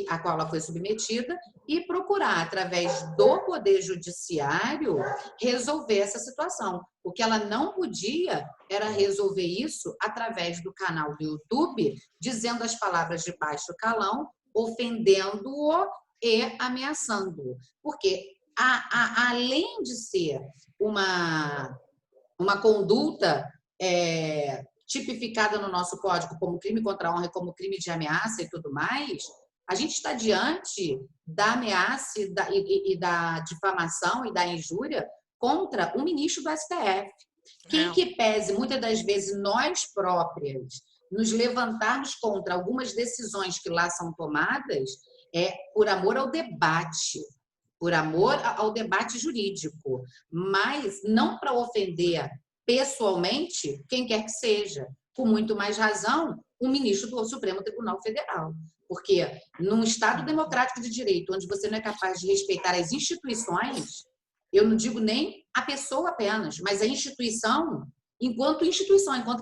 a qual ela foi submetida e procurar, através do Poder Judiciário, resolver essa situação. O que ela não podia era resolver isso através do canal do YouTube, dizendo as palavras de baixo calão, ofendendo-o e ameaçando-o. Porque, além de ser uma conduta tipificada no nosso código como crime contra a honra e como crime de ameaça e tudo mais, a gente está diante da ameaça e da difamação e da injúria contra um ministro do STF. Quem que pese, muitas das vezes, nós próprias, nos levantarmos contra algumas decisões que lá são tomadas, é por amor ao debate jurídico, mas não para ofender pessoalmente quem quer que seja, com muito mais razão, um ministro do Supremo Tribunal Federal. Porque num Estado democrático de direito, onde você não é capaz de respeitar as instituições, eu não digo nem a pessoa apenas, mas a instituição, enquanto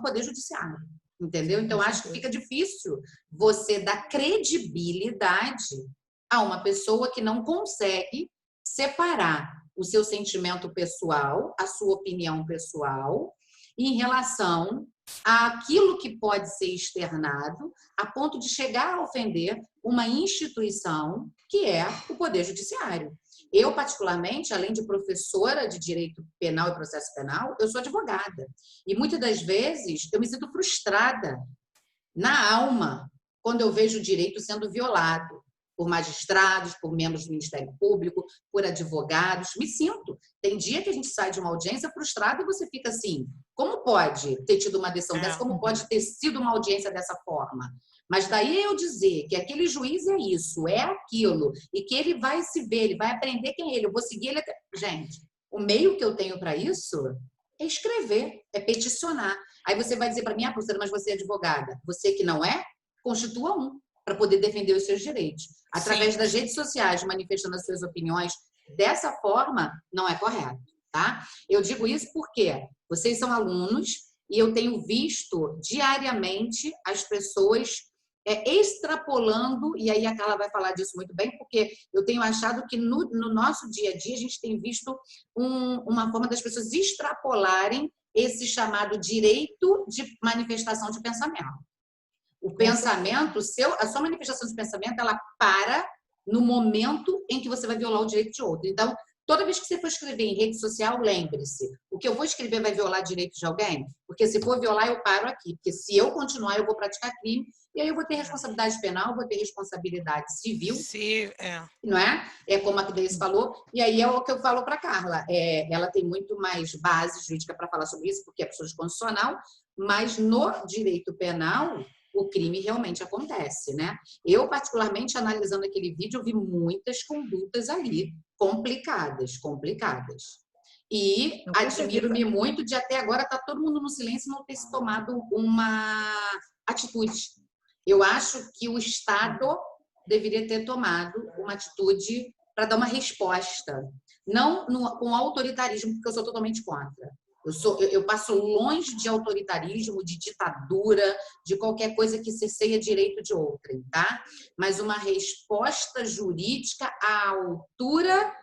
Poder Judiciário. Entendeu? Então, acho que fica difícil você dar credibilidade a uma pessoa que não consegue separar o seu sentimento pessoal, a sua opinião pessoal, em relação àquilo que pode ser externado, a ponto de chegar a ofender uma instituição que é o Poder Judiciário. Eu, particularmente, além de professora de Direito Penal e Processo Penal, eu sou advogada. E muitas das vezes eu me sinto frustrada na alma quando eu vejo o direito sendo violado por magistrados, por membros do Ministério Público, por advogados. Me sinto. Tem dia que a gente sai de uma audiência frustrado e você fica assim, como pode ter tido uma decisão dessa? Como pode ter sido uma audiência dessa forma? Mas daí eu dizer que aquele juiz é isso, é aquilo, e que ele vai se ver, ele vai aprender quem é ele, eu vou seguir ele até... Gente, o meio que eu tenho para isso é escrever, é peticionar. Aí você vai dizer para mim, professora, mas você é advogada. Você que não é, constitua um, para poder defender os seus direitos. Através das redes sociais, manifestando as suas opiniões, dessa forma, não é correto, tá? Eu digo isso porque vocês são alunos e eu tenho visto diariamente as pessoas extrapolando, e aí a Carla vai falar disso muito bem, porque eu tenho achado que no nosso dia a dia a gente tem visto uma forma das pessoas extrapolarem esse chamado direito de manifestação de pensamento. O pensamento, a sua manifestação de pensamento, ela para no momento em que você vai violar o direito de outro. Então, toda vez que você for escrever em rede social, lembre-se, o que eu vou escrever vai violar direito de alguém? Porque se for violar, eu paro aqui. Porque se eu continuar, eu vou praticar crime, e aí eu vou ter responsabilidade penal, vou ter responsabilidade civil, não é? É como a Cleide falou, e aí é o que eu falo para a Carla. Ela tem muito mais base jurídica para falar sobre isso, porque é pessoa de constitucional, mas no direito penal, o crime realmente acontece, né? Eu, particularmente, analisando aquele vídeo, eu vi muitas condutas ali complicadas. E admiro-me muito de até agora estar todo mundo no silêncio e não ter se tomado uma atitude. Eu acho que o Estado deveria ter tomado uma atitude para dar uma resposta. Não com autoritarismo, porque eu sou totalmente contra. Eu passo longe de autoritarismo, de ditadura, de qualquer coisa que cerceia direito de outrem, tá? Mas uma resposta jurídica à altura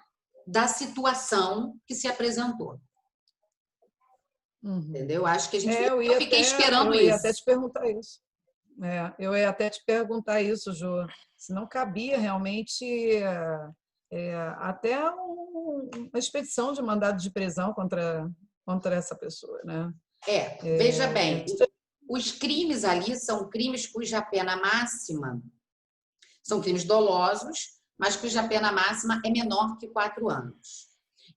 da situação que se apresentou. Entendeu? Acho que a gente eu fiquei esperando isso. Eu ia até te perguntar isso. Eu ia até te perguntar isso, Jô. Se não cabia realmente até uma expedição de mandado de prisão contra essa pessoa, né? Veja bem, os crimes ali são crimes cuja pena máxima são crimes dolosos, mas cuja pena máxima é menor que 4 anos.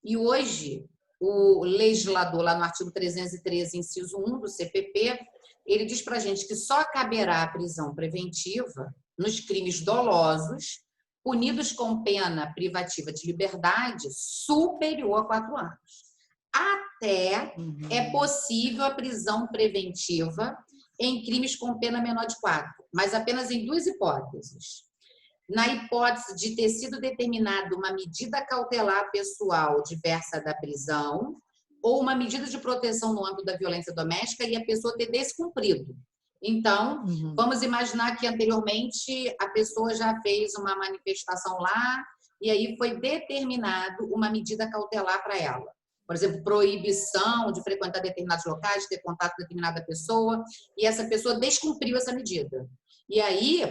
E hoje, o legislador, lá no artigo 313, inciso 1 do CPP, ele diz para a gente que só caberá a prisão preventiva nos crimes dolosos, punidos com pena privativa de liberdade superior a 4 anos. Até é possível a prisão preventiva em crimes com pena menor de 4, mas apenas em 2 hipóteses. Na hipótese de ter sido determinada uma medida cautelar pessoal diversa da prisão ou uma medida de proteção no âmbito da violência doméstica e a pessoa ter descumprido. Então, vamos imaginar que anteriormente a pessoa já fez uma manifestação lá e aí foi determinado uma medida cautelar para ela. Por exemplo, proibição de frequentar determinados locais, de ter contato com determinada pessoa, e essa pessoa descumpriu essa medida. E aí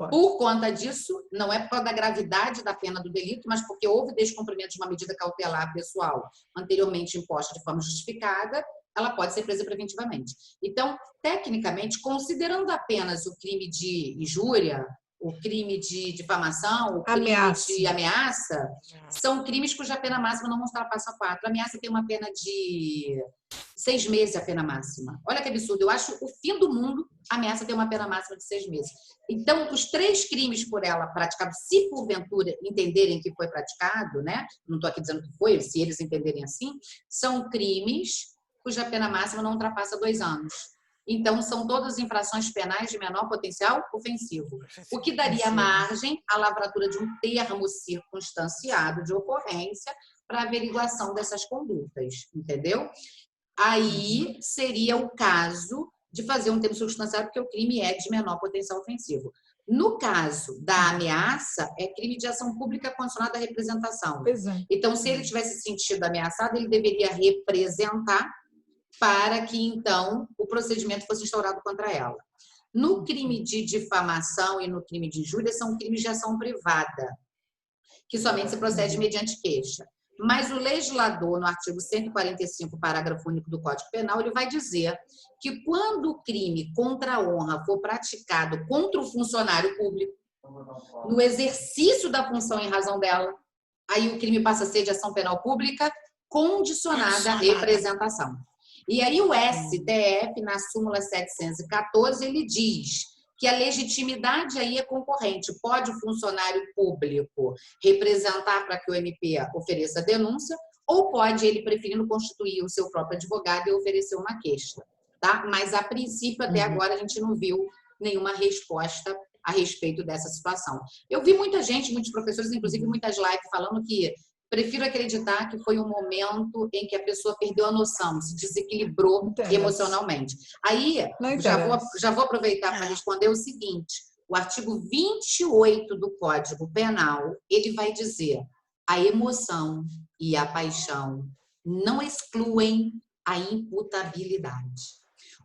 por conta disso, não é por causa da gravidade da pena do delito, mas porque houve descumprimento de uma medida cautelar pessoal anteriormente imposta de forma justificada, ela pode ser presa preventivamente. Então, tecnicamente, considerando apenas o crime de injúria, o crime de difamação, o crime de ameaça, são crimes cuja pena máxima não ultrapassa 4. A ameaça tem uma pena de 6 meses, a pena máxima. Olha que absurdo. Eu acho o fim do mundo a ameaça ter uma pena máxima de 6 meses. Então, os 3 crimes por ela praticados, se porventura entenderem que foi praticado, né? Não estou aqui dizendo que foi, se eles entenderem assim, são crimes cuja pena máxima não ultrapassa 2 anos. Então, são todas infrações penais de menor potencial ofensivo, o que daria margem à lavratura de um termo circunstanciado de ocorrência para averiguação dessas condutas, entendeu? Aí seria o caso de fazer um termo circunstanciado, porque o crime é de menor potencial ofensivo. No caso da ameaça, é crime de ação pública condicionada à representação. Então, se ele tivesse se sentido ameaçado, ele deveria representar para que, então, o procedimento fosse instaurado contra ela. No crime de difamação e no crime de injúria, são crimes de ação privada, que somente se procede mediante queixa. Mas o legislador, no artigo 145, parágrafo único do Código Penal, ele vai dizer que quando o crime contra a honra for praticado contra o funcionário público, no exercício da função em razão dela, aí o crime passa a ser de ação penal pública condicionada à representação. E aí o STF, na súmula 714, ele diz que a legitimidade aí é concorrente. Pode o funcionário público representar para que o MP ofereça a denúncia, ou pode ele, preferindo, constituir o seu próprio advogado e oferecer uma queixa. Tá? Mas, a princípio, até agora, a gente não viu nenhuma resposta a respeito dessa situação. Eu vi muita gente, muitos professores, inclusive muitas lives, falando que prefiro acreditar que foi um momento em que a pessoa perdeu a noção, se desequilibrou emocionalmente. Aí, já vou aproveitar para responder o seguinte: o artigo 28 do Código Penal, ele vai dizer: a emoção e a paixão não excluem a imputabilidade.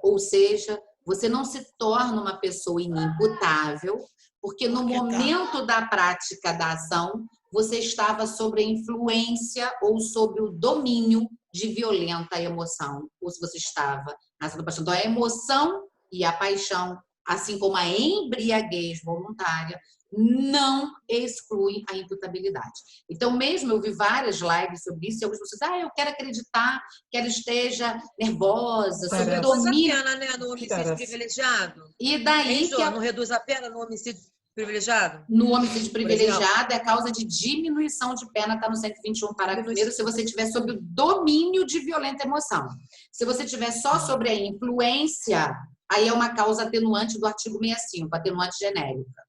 Ou seja, você não se torna uma pessoa inimputável, porque no momento da prática da ação, você estava sob a influência ou sob o domínio de violenta emoção, ou se você estava na ação da paixão. Então, a emoção e a paixão, assim como a embriaguez voluntária, não excluem a imputabilidade. Então, mesmo eu vi várias lives sobre isso, e algumas pessoas, eu quero acreditar que ela esteja nervosa, sob o domínio... Reduz a pena, né, no homicídio privilegiado. E daí que... Não reduz a pena no homicídio privilegiado? No homicídio privilegiado, é causa de diminuição de pena, está no 121, parágrafo 1º, se você estiver sob o domínio de violenta emoção. Se você estiver só sobre a influência, aí é uma causa atenuante do artigo 65, atenuante genérica.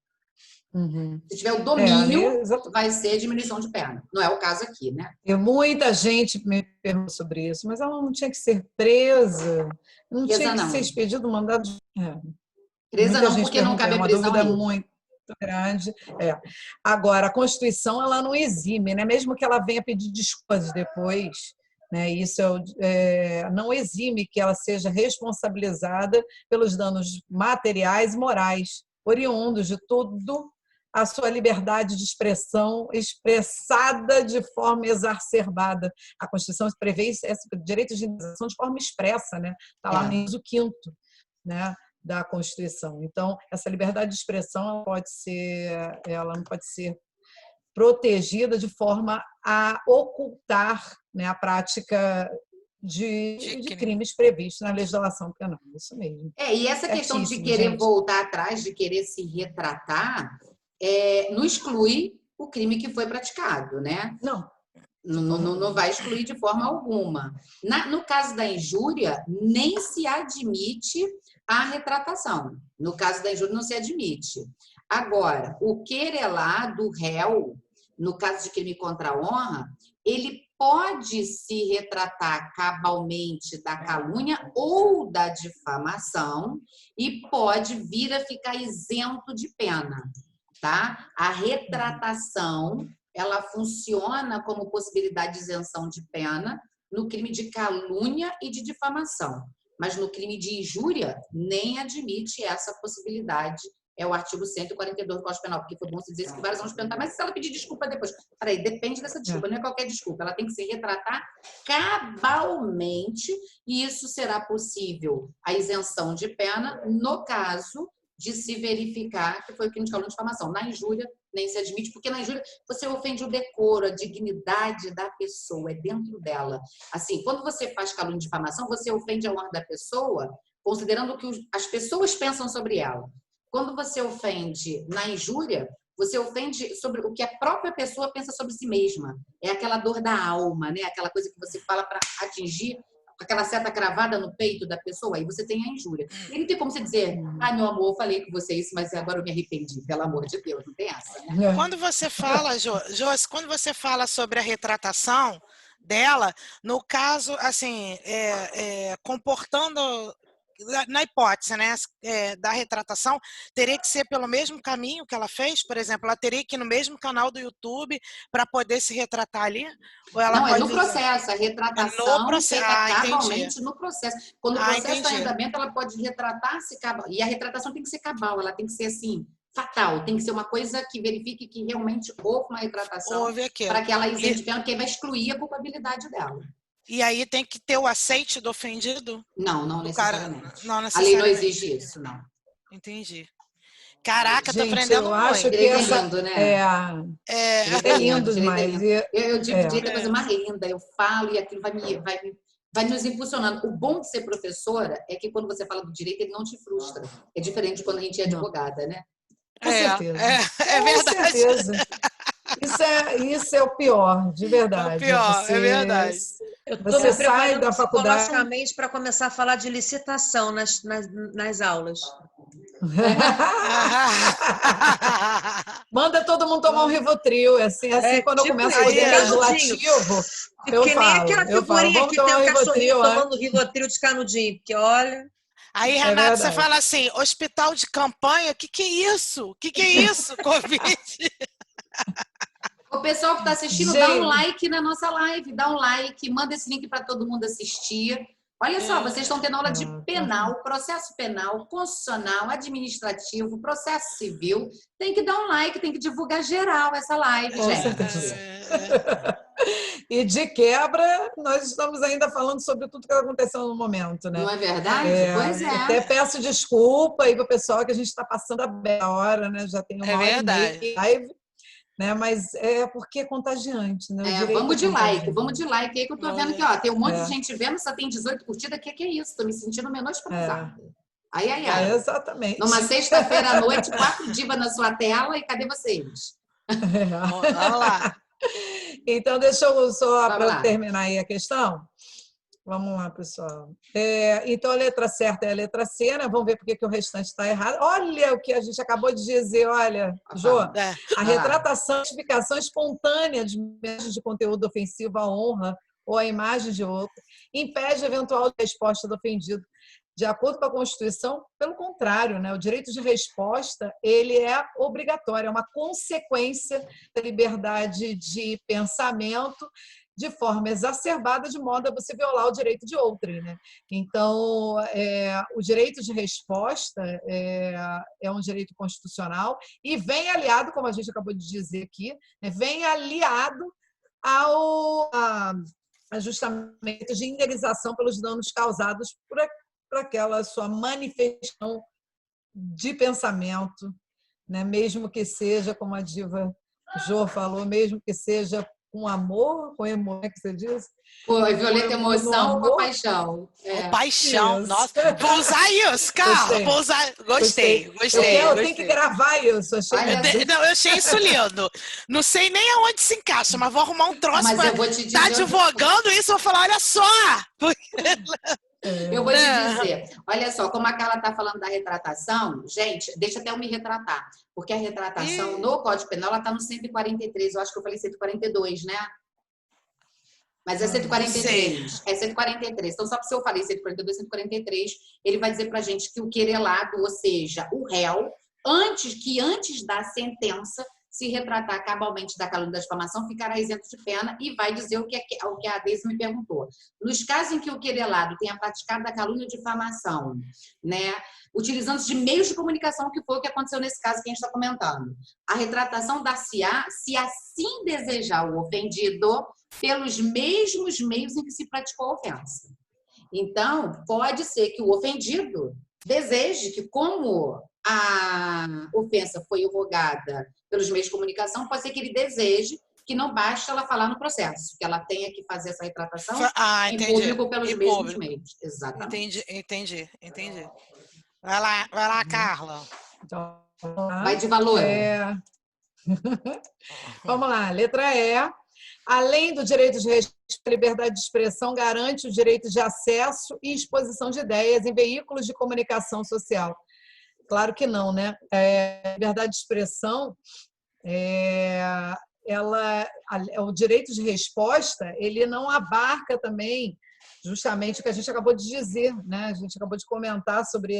Uhum. Se tiver o domínio, exatamente. vai ser diminuição de pena. Não é o caso aqui, né? Muita gente me perguntou sobre isso, mas ela não tinha que ser presa, não Presa tinha que não. ser expedido mandado de... Presa Muita não, gente porque não pergunta, cabe é a uma prisão dúvida aí. muito grande. Agora, a Constituição ela não exime, né? Mesmo que ela venha pedir desculpas depois, né? Isso não exime que ela seja responsabilizada pelos danos materiais e morais, oriundos de tudo a sua liberdade de expressão expressada de forma exacerbada. A Constituição prevê esse direito de indenização de forma expressa, né? Está lá no inciso 5º, né, da Constituição. Então, essa liberdade de expressão ela não pode ser protegida de forma a ocultar, né, a prática de crimes previstos na legislação penal. Isso mesmo. E essa questão de querer voltar atrás, de querer se retratar, não exclui o crime que foi praticado, né? Não vai excluir de forma alguma. No caso da injúria, nem se admite a retratação. No caso da injúria, não se admite. Agora, o querelado réu, no caso de crime contra a honra, ele pode se retratar cabalmente da calúnia ou da difamação e pode vir a ficar isento de pena, tá? A retratação, ela funciona como possibilidade de isenção de pena no crime de calúnia e de difamação, mas no crime de injúria nem admite essa possibilidade. É o artigo 142 do Código Penal, porque foi bom se dizer isso que vários vão perguntar, mas se ela pedir desculpa depois? Peraí, depende dessa desculpa, não é qualquer desculpa, ela tem que se retratar cabalmente e isso será possível a isenção de pena no caso de se verificar que foi o crime de calúnia e difamação. Na injúria, nem se admite, porque na injúria você ofende o decoro, a dignidade da pessoa, é dentro dela. Assim, quando você faz calúnia e difamação, você ofende a honra da pessoa, considerando o que as pessoas pensam sobre ela. Quando você ofende na injúria, você ofende sobre o que a própria pessoa pensa sobre si mesma. É aquela dor da alma, né? Aquela coisa que você fala para atingir aquela seta cravada no peito da pessoa, aí você tem a injúria. E não tem como você dizer, meu amor, eu falei com você isso, mas agora eu me arrependi, pelo amor de Deus, não tem essa, né? Quando você fala, Josi, quando você fala sobre a retratação dela, no caso, assim, comportando... Na hipótese, né, da retratação, teria que ser pelo mesmo caminho que ela fez? Por exemplo, ela teria que ir no mesmo canal do YouTube para poder se retratar ali? Ou ela não, pode... é no processo. A retratação feita cabalmente no processo. Quando o processo está em andamento, ela pode retratar-se cabal. E a retratação tem que ser cabal, ela tem que ser assim, fatal. Tem que ser uma coisa que verifique que realmente houve uma retratação para que ela isente pena, porque vai excluir a culpabilidade dela. E aí tem que ter o aceite do ofendido? Não necessariamente. Não necessariamente. A lei não exige isso, não. Entendi. Caraca, gente, tô aprendendo eu acho muito. que essa... lindo, né? É lindo demais. Eu digo que direito é a coisa mais linda. Eu falo e aquilo vai nos impulsionando. O bom de ser professora é que quando você fala do direito, ele não te frustra. É diferente de quando a gente é advogada, né? Com certeza. É verdade. Com certeza. Isso é o pior, de verdade. É o pior, é verdade. Você sai da faculdade psicologicamente para começar a falar de licitação nas aulas. Manda todo mundo tomar um Rivotril. Assim quando eu começo o poder legislativo, eu nem aquela figurinha que tem um cachorrinho tomando Rivotril de canudinho, porque olha... Aí, Renato, você fala assim, hospital de campanha, o que é isso? O que é isso, Covid? O pessoal que está assistindo, dá um like na nossa live, dá um like, manda esse link para todo mundo assistir. Olha só, vocês estão tendo aula de penal, processo penal, constitucional, administrativo, processo civil. Tem que dar um like, tem que divulgar geral essa live, gente. E de quebra, nós estamos ainda falando sobre tudo que aconteceu no momento, né? Não é verdade? Pois é. Até peço desculpa aí para o pessoal que a gente está passando a hora, né? Já tem uma hora e meia de live. Né? Mas é porque é contagiante, né? Vamos de like aí que eu tô vendo que tem um monte de gente vendo, só tem 18 curtidas, que é isso? Tô me sentindo menosprezada. Ai. Exatamente. Numa sexta-feira à noite, 4 divas na sua tela e cadê vocês? Vamos lá. Então, deixa eu só para terminar aí a questão. Vamos lá, pessoal. Então, a letra certa é a letra C, né? Vamos ver por que o restante está errado. Olha o que a gente acabou de dizer, olha, Jô. A retratação, justificação espontânea de mensagens de conteúdo ofensivo à honra ou à imagem de outro impede eventual resposta do ofendido. De acordo com a Constituição, pelo contrário, né? O direito de resposta ele é obrigatório, é uma consequência da liberdade de pensamento de forma exacerbada, de modo a você violar o direito de outrem, né? Então, o direito de resposta é um direito constitucional e vem aliado, como a gente acabou de dizer aqui, né? Vem aliado ao ajustamento de indenização pelos danos causados por aquela sua manifestação de pensamento, né? Mesmo que seja, como a diva Jô falou, mesmo que seja com amor, com emoção, que você diz? Foi violenta emoção ou paixão? Ou paixão, Isso. nossa. Vou usar isso, Carla. Vou usar. Gostei. Eu tenho que gravar isso. Não, eu achei isso lindo. Não sei nem aonde se encaixa, mas vou arrumar um troço para estar divulgando isso. Vou falar, olha só. Eu vou te dizer, olha só, como a Carla está falando da retratação, gente, deixa até eu me retratar, porque a retratação no Código Penal ela está no 143, eu acho que eu falei 142, né? Mas é 143, é 143. Então, só porque eu falei 142, 143, ele vai dizer para a gente que o querelado, ou seja, o réu, antes da sentença, se retratar cabalmente da calúnia da difamação, ficará isento de pena e vai dizer o que a Deise me perguntou. Nos casos em que o querelado tenha praticado a calúnia ou difamação, né, utilizando-se de meios de comunicação, que foi o que aconteceu nesse caso que a gente está comentando, a retratação dar-se-á, se assim desejar o ofendido, pelos mesmos meios em que se praticou a ofensa. Então, pode ser que o ofendido deseje que, como a ofensa foi irrogada pelos meios de comunicação, pode ser que ele deseje que não basta ela falar no processo, que ela tenha que fazer essa retratação em público pelos mesmos meios. Exatamente. Entendi. Vai lá, Carla. Então, vai de valor. Vamos lá, letra E. Além do direito de respeito à liberdade de expressão, garante o direito de acesso e exposição de ideias em veículos de comunicação social. Claro que não, né? A liberdade de expressão, o direito de resposta, ele não abarca também justamente o que a gente acabou de dizer, né? A gente acabou de comentar sobre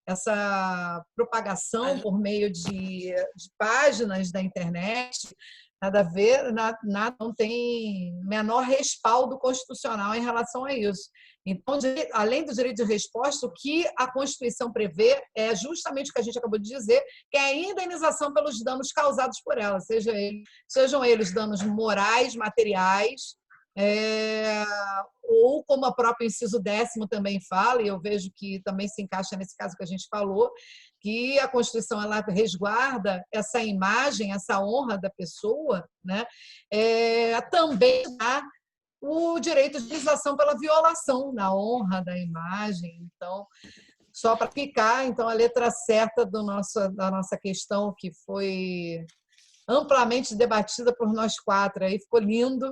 essa propagação por meio de páginas da internet. Nada a ver, não tem menor respaldo constitucional em relação a isso. Então, além do direito de resposta, o que a Constituição prevê é justamente o que a gente acabou de dizer, que é a indenização pelos danos causados por ela, sejam eles danos morais, materiais, ou como a própria inciso 10º também fala, e eu vejo que também se encaixa nesse caso que a gente falou, que a Constituição ela resguarda essa imagem, essa honra da pessoa, né? Também dá o direito de indenização pela violação da honra, da imagem. Então, só para ficar, então, a letra certa da nossa questão, que foi amplamente debatida por nós quatro, aí ficou lindo.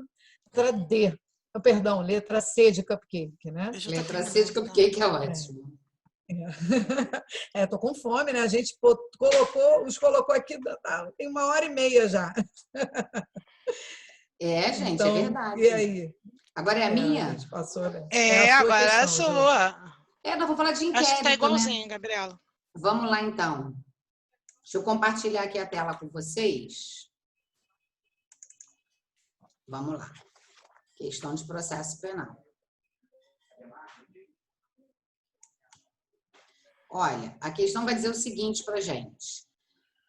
Letra D. Perdão, letra C de cupcake, né? Letra C de cupcake é ótimo. Tô com fome, né? A gente colocou aqui, tem 1h30 já. Gente, então, é verdade. E aí? Agora é a minha? Passou, né? Agora é a sua. Nós vamos falar de inquérito, acho que tá igualzinho, né? Gabriela. Vamos lá, então. Deixa eu compartilhar aqui a tela com vocês. Vamos lá. Questão de processo penal. Olha, a questão vai dizer o seguinte para a gente.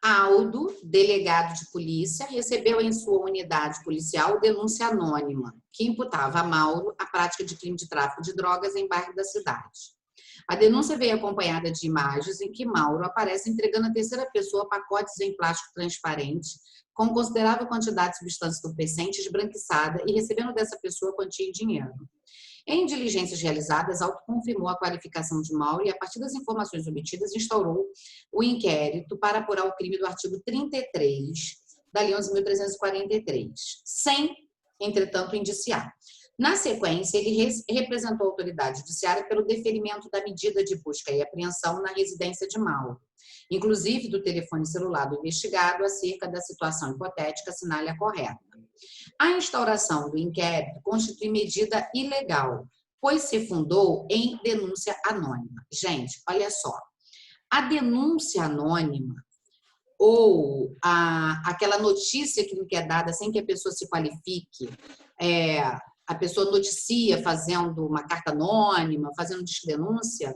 Aldo, delegado de polícia, recebeu em sua unidade policial denúncia anônima que imputava a Mauro a prática de crime de tráfico de drogas em bairro da cidade. A denúncia veio acompanhada de imagens em que Mauro aparece entregando à terceira pessoa pacotes em plástico transparente com considerável quantidade de substância entorpecente esbranquiçada e recebendo dessa pessoa quantia em dinheiro. Em diligências realizadas, Auto confirmou a qualificação de Mauro e, a partir das informações obtidas, instaurou o inquérito para apurar o crime do artigo 33 da Lei 11.343, sem, entretanto, indiciar. Na sequência, ele representou a autoridade judiciária pelo deferimento da medida de busca e apreensão na residência de Mauro, inclusive do telefone celular do investigado acerca da situação hipotética, assinale a correta. A instauração do inquérito constitui medida ilegal, pois se fundou em denúncia anônima. Gente, olha só, a denúncia anônima ou aquela notícia que é dada sem que a pessoa se qualifique, a pessoa noticia fazendo uma carta anônima, fazendo denúncia,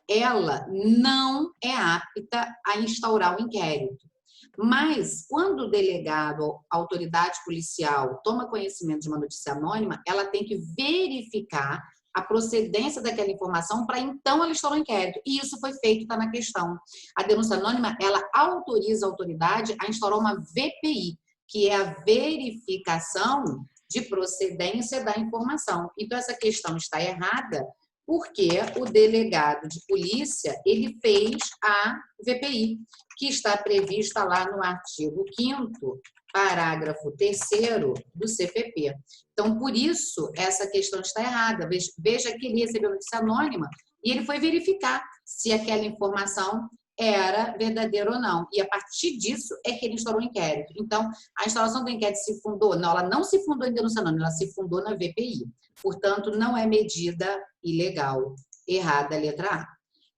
ela não é apta a instaurar o inquérito. Mas, quando o delegado, a autoridade policial, toma conhecimento de uma notícia anônima, ela tem que verificar a procedência daquela informação para, então, ela instaurar o inquérito. E isso foi feito, está na questão. A denúncia anônima, ela autoriza a autoridade a instaurar uma VPI, que é a verificação de procedência da informação. Então, essa questão está errada porque o delegado de polícia, ele fez a VPI, que está prevista lá no artigo 5º, parágrafo 3º do CPP. Então, por isso, essa questão está errada. Veja que ele recebeu notícia anônima e ele foi verificar se aquela informação era verdadeira ou não. E, a partir disso, é que ele instaurou o inquérito. Então, a instauração do inquérito se fundou... Não, ela não se fundou em denúncia anônima, ela se fundou na VPI. Portanto, não é medida ilegal. Errada a letra A.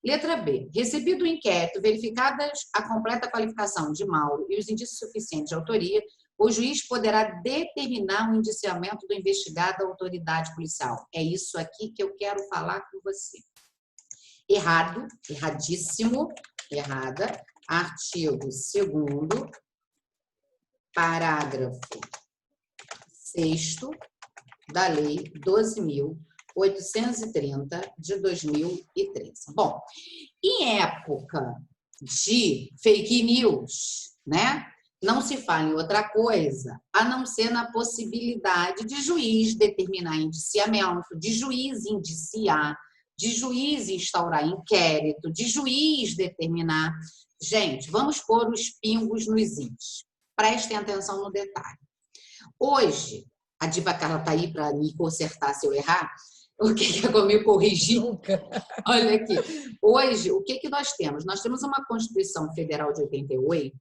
Letra B. Recebido o inquérito, verificadas a completa qualificação de Mauro e os indícios suficientes de autoria, o juiz poderá determinar o indiciamento do investigado à autoridade policial. É isso aqui que eu quero falar com você. Errado, erradíssimo, errada. Artigo 2º, parágrafo 6º da Lei 12.830 de 2013. Bom, em época de fake news, né? Não se fala em outra coisa, a não ser na possibilidade de juiz determinar indiciamento, de juiz indiciar, de juiz instaurar inquérito, de juiz determinar. Gente, vamos pôr os pingos nos is. Prestem atenção no detalhe. Hoje, a Diva Carla está aí para me consertar se eu errar, o que é me corrigir? Olha aqui. Hoje, o que nós temos? Nós temos uma Constituição Federal de 88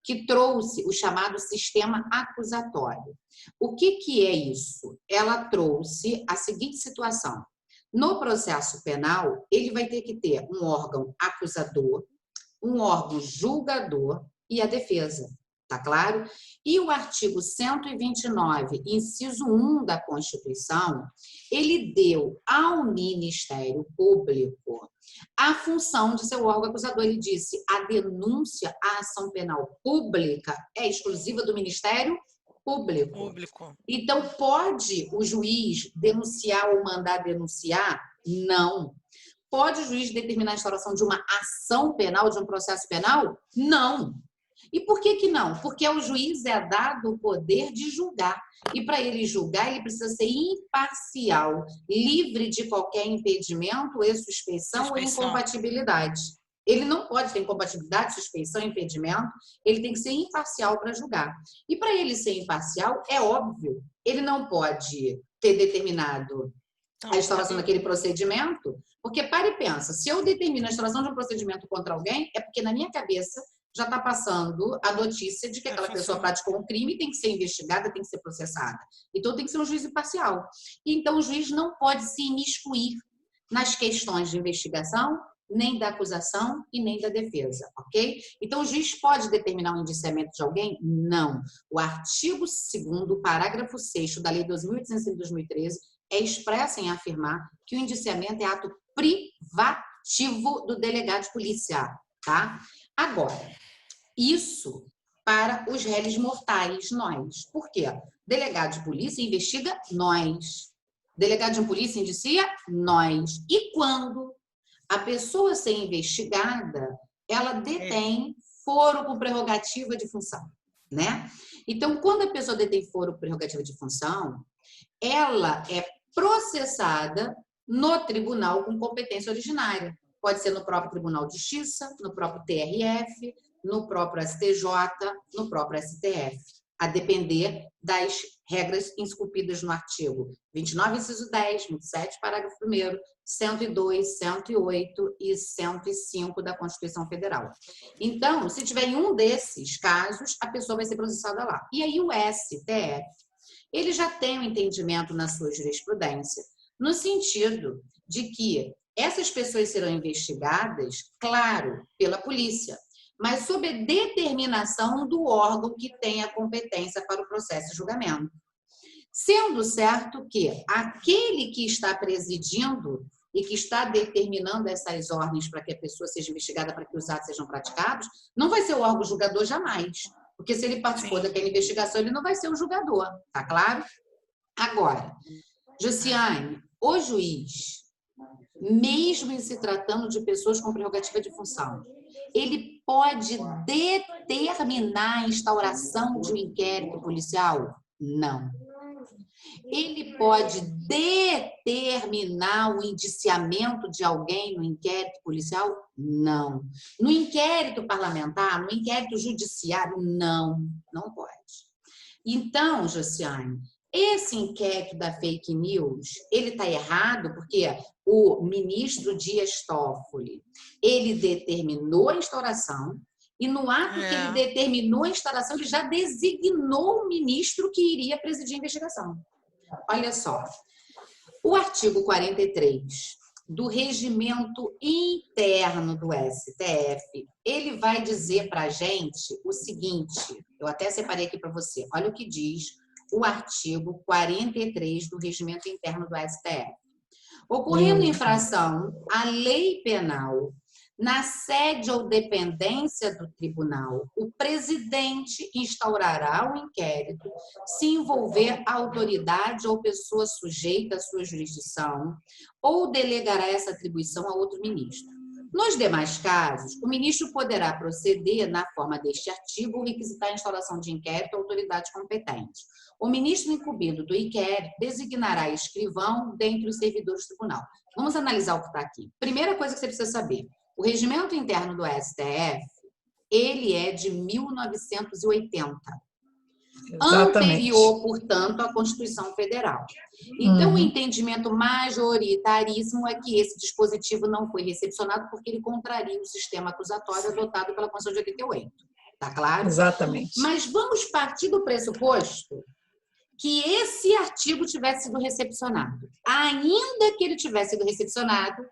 que trouxe o chamado sistema acusatório. O que é isso? Ela trouxe a seguinte situação. No processo penal, ele vai ter que ter um órgão acusador, um órgão julgador e a defesa. Tá claro? E o artigo 129, inciso 1 da Constituição, ele deu ao Ministério Público a função de ser o órgão acusador. Ele disse, a denúncia à ação penal pública é exclusiva do Ministério Público. Então, pode o juiz denunciar ou mandar denunciar? Não. Pode o juiz determinar a instauração de uma ação penal, de um processo penal? Não. E por que não? Porque ao juiz é dado o poder de julgar. E para ele julgar, ele precisa ser imparcial, livre de qualquer impedimento, suspeição ou incompatibilidade. Ele não pode ter incompatibilidade, suspeição, impedimento, ele tem que ser imparcial para julgar. E para ele ser imparcial, é óbvio, ele não pode ter determinado a instauração daquele procedimento, porque para e pensa, se eu determino a instauração de um procedimento contra alguém, é porque na minha cabeça já está passando a notícia de que aquela pessoa praticou um crime e tem que ser investigada, tem que ser processada. Então, tem que ser um juiz imparcial. Então, o juiz não pode se imiscuir nas questões de investigação, nem da acusação e nem da defesa, ok? Então, o juiz pode determinar o indiciamento de alguém? Não. O artigo 2º, parágrafo 6º da Lei 2.805 de 2013 é expresso em afirmar que o indiciamento é ato privativo do delegado de polícia, tá? Agora, isso para os réis mortais, nós. Por quê? Delegado de polícia investiga nós. Delegado de polícia indicia nós. E quando a pessoa ser investigada, ela detém foro com prerrogativa de função, né? Então, quando a pessoa detém foro com prerrogativa de função, ela é processada no tribunal com competência originária. Pode ser no próprio Tribunal de Justiça, no próprio TRF, no próprio STJ, no próprio STF, a depender das regras esculpidas no artigo 29, inciso 10, 27, parágrafo 1º, 102, 108 e 105 da Constituição Federal. Então, se tiver em um desses casos, a pessoa vai ser processada lá. E aí o STF, ele já tem um entendimento na sua jurisprudência, no sentido de que essas pessoas serão investigadas, claro, pela polícia, mas sob a determinação do órgão que tem a competência para o processo de julgamento. Sendo certo que aquele que está presidindo e que está determinando essas ordens para que a pessoa seja investigada, para que os atos sejam praticados, não vai ser o órgão julgador jamais. Porque se ele participou daquela investigação, ele não vai ser o julgador, tá claro? Agora, Josiane, o juiz, mesmo em se tratando de pessoas com prerrogativa de função, ele pode determinar a instauração de um inquérito policial? Não. Ele pode determinar o indiciamento de alguém no inquérito policial? Não. No inquérito parlamentar, no inquérito judiciário? Não, não pode. Então, Josiane, esse inquérito da fake news, ele está errado porque o ministro Dias Toffoli, ele determinou a instauração e no ato que ele determinou a instauração, ele já designou o ministro que iria presidir a investigação. Olha só, o artigo 43 do regimento interno do STF, ele vai dizer para a gente o seguinte, eu até separei aqui para você, olha o que diz o artigo 43 do regimento interno do STF. Ocorrendo infração à lei penal na sede ou dependência do tribunal, o presidente instaurará o inquérito se envolver a autoridade ou pessoa sujeita à sua jurisdição ou delegará essa atribuição a outro ministro. Nos demais casos, o ministro poderá proceder, na forma deste artigo, ou requisitar a instauração de inquérito à autoridade competente. O ministro incumbido do inquérito designará escrivão dentre os servidores do tribunal. Vamos analisar o que está aqui. Primeira coisa que você precisa saber. O regimento interno do STF, ele é de 1980. Exatamente. Anterior, portanto, à Constituição Federal. Então, o entendimento majoritaríssimo é que esse dispositivo não foi recepcionado porque ele contraria o sistema acusatório adotado pela Constituição de 88. Tá claro? Exatamente. Mas vamos partir do pressuposto que esse artigo tivesse sido recepcionado. Ainda que ele tivesse sido recepcionado,